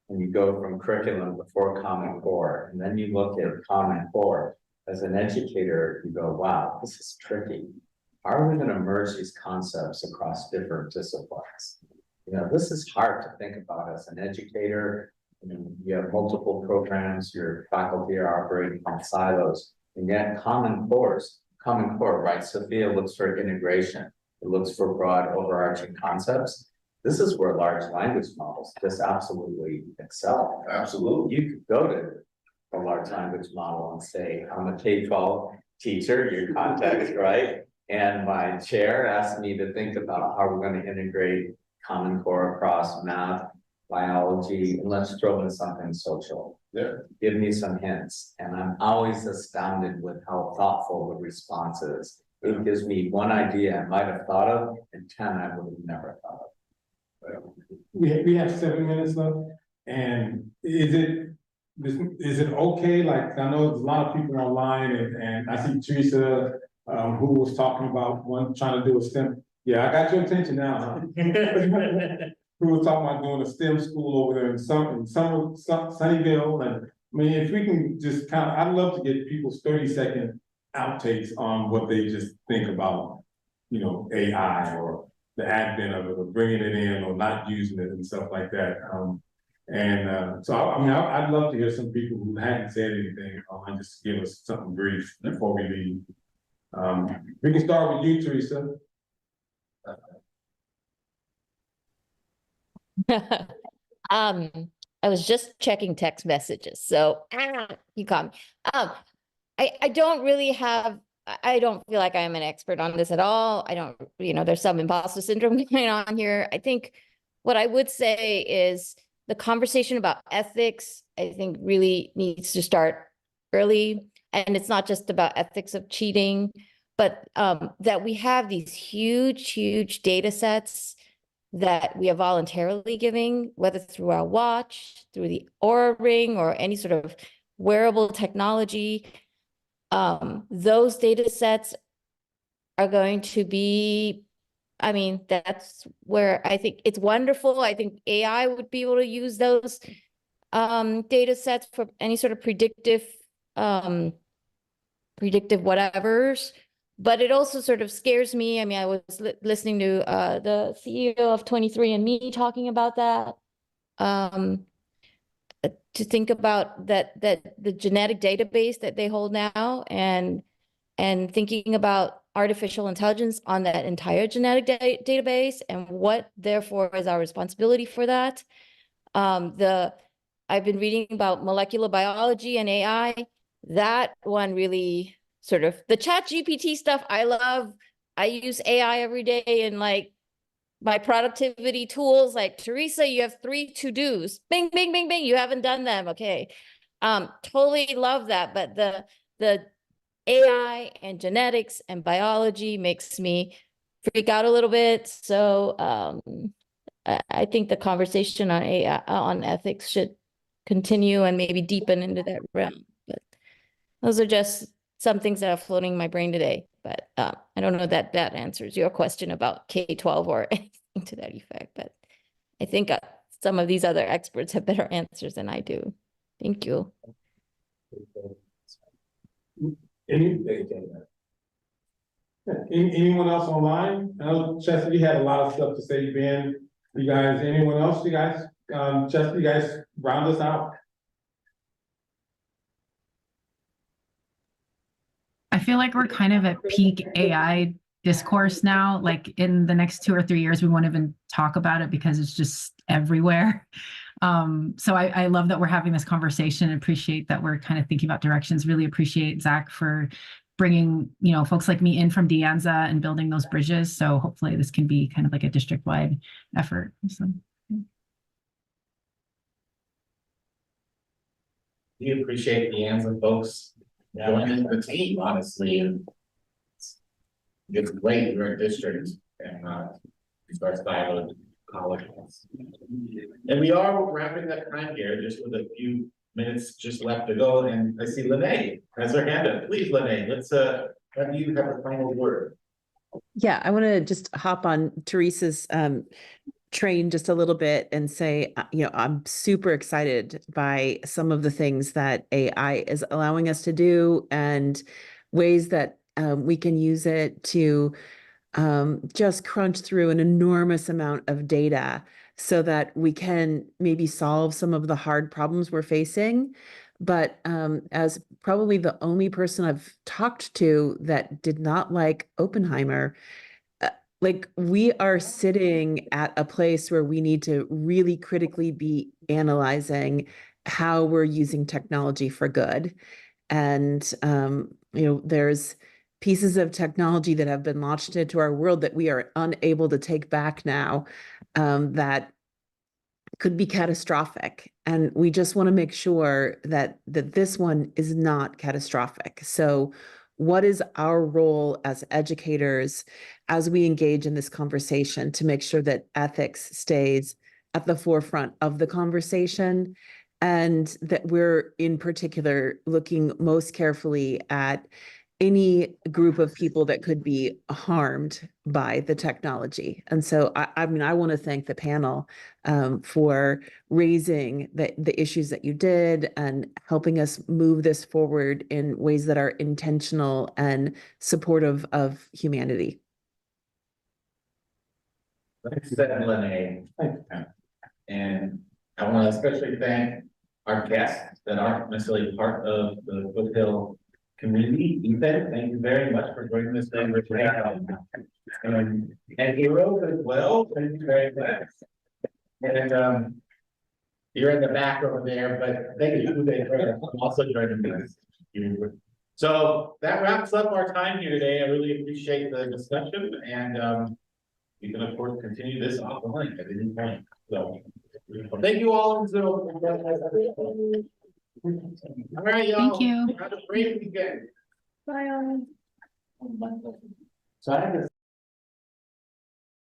and you go from curriculum before Common Core, and then you look at Common Core, as an educator, you go, wow, this is tricky. How are we going to merge these concepts across different disciplines? This is hard to think about as an educator. You have multiple programs, your faculty are operating on silos, and yet Common Core, right? Sophia looks for integration. It looks for broad overarching concepts. This is where large language models just absolutely excel. Absolutely. You could go to a large language model and say, I'm a K-12 teacher, your context, right? And my chair asked me to think about how we're going to integrate Common Core across math, biology, and let's throw in something social. Yeah. Give me some hints. And I'm always astounded with how thoughtful the response is. it gives me one idea I might have thought of, and 10 I would have never thought of. We have 7 minutes left, and is it okay, like, I know there's a lot of people online, and I see Teresa, who was talking about trying to do a STEM, yeah, I got your attention now, huh? Who was talking about doing a STEM school over there in Sunnyvale, and, I mean, if we can just I'd love to get people's 30-second outtakes on what they just think about, AI or the advent of it, or bringing it in, or not using it and stuff like that. So I'd love to hear some people who hadn't said anything, and just give us something brief before we leave. We can start with you, Teresa. I was just checking text messages, so you caught me. I don't really have, I don't feel like I'm an expert on this at all. I don't, there's some imposter syndrome going on here. I think what I would say is the conversation about ethics, I think, really needs to start early. And it's not just about ethics of cheating, but that we have these huge data sets that we are voluntarily giving, whether through our watch, through the Oura Ring, or any sort of wearable technology. Those data sets are going to be, that's where I think it's wonderful. I think AI would be able to use those data sets for any sort of predictive whatevers. But it also sort of scares me. I was listening to the CEO of 23andMe talking about that. To think about that the genetic database that they hold now, and thinking about artificial intelligence on that entire genetic database, and what therefore is our responsibility for that. I've been reading about molecular biology and AI. That one really sort of, the ChatGPT stuff I love. I use AI every day in like my productivity tools. Like, Teresa, you have 3 to-dos. Bing, bing, bing, bing. You haven't done them. Okay. Totally love that. But the AI and genetics and biology makes me freak out a little bit. So I think the conversation on AI, on ethics, should continue and maybe deepen into that realm. But those are just some things that are floating in my brain today. But I don't know that that answers your question about K-12 or anything to that effect. But I think some of these other experts have better answers than I do. Thank you. Anyone else online? I know, Chester, you had a lot of stuff to say, Ben. You guys, anyone else? You guys, Chester, you guys round us out. I feel like we're kind of at peak AI discourse now. Like, in the next 2 or 3 years, we won't even talk about it because it's just everywhere. So I love that we're having this conversation, and appreciate that we're kind of thinking about directions. Really appreciate Zach for bringing, folks like me in from De Anza and building those bridges. So hopefully this can be kind of like a district-wide effort. So. We appreciate the Anza folks joining the team, honestly, and it's great you're a district and starts dialogue college. And we are wrapping up time here, just with a few minutes just left to go. And I see Lene has her hand up. Please, Lene, let's have you have a final word. Yeah, I want to just hop on Teresa's train just a little bit and say, I'm super excited by some of the things that AI is allowing us to do, and ways that we can use it to just crunch through an enormous amount of data so that we can maybe solve some of the hard problems we're facing. But as probably the only person I've talked to that did not like Oppenheimer, like, we are sitting at a place where we need to really critically be analyzing how we're using technology for good. And, there's pieces of technology that have been launched into our world that we are unable to take back now, that could be catastrophic. And we just want to make sure that this one is not catastrophic. So what is our role as educators as we engage in this conversation to make sure that ethics stays at the forefront of the conversation, and that we're in particular looking most carefully at any group of people that could be harmed by the technology. And so I mean, I want to thank the panel for raising the issues that you did and helping us move this forward in ways that are intentional and supportive of humanity. Thanks, Lene. And I want to especially thank our guests that aren't necessarily part of the Foothill community. Ethan, thank you very much for joining us today. And Hero as well, thank you very much. And you're in the back over there, but thank you for also joining us. So that wraps up our time here today. I really appreciate the discussion, and we can of course continue this offline at any point. So thank you all. All right, y'all. Thank you. Have a great weekend. Bye all. So I have this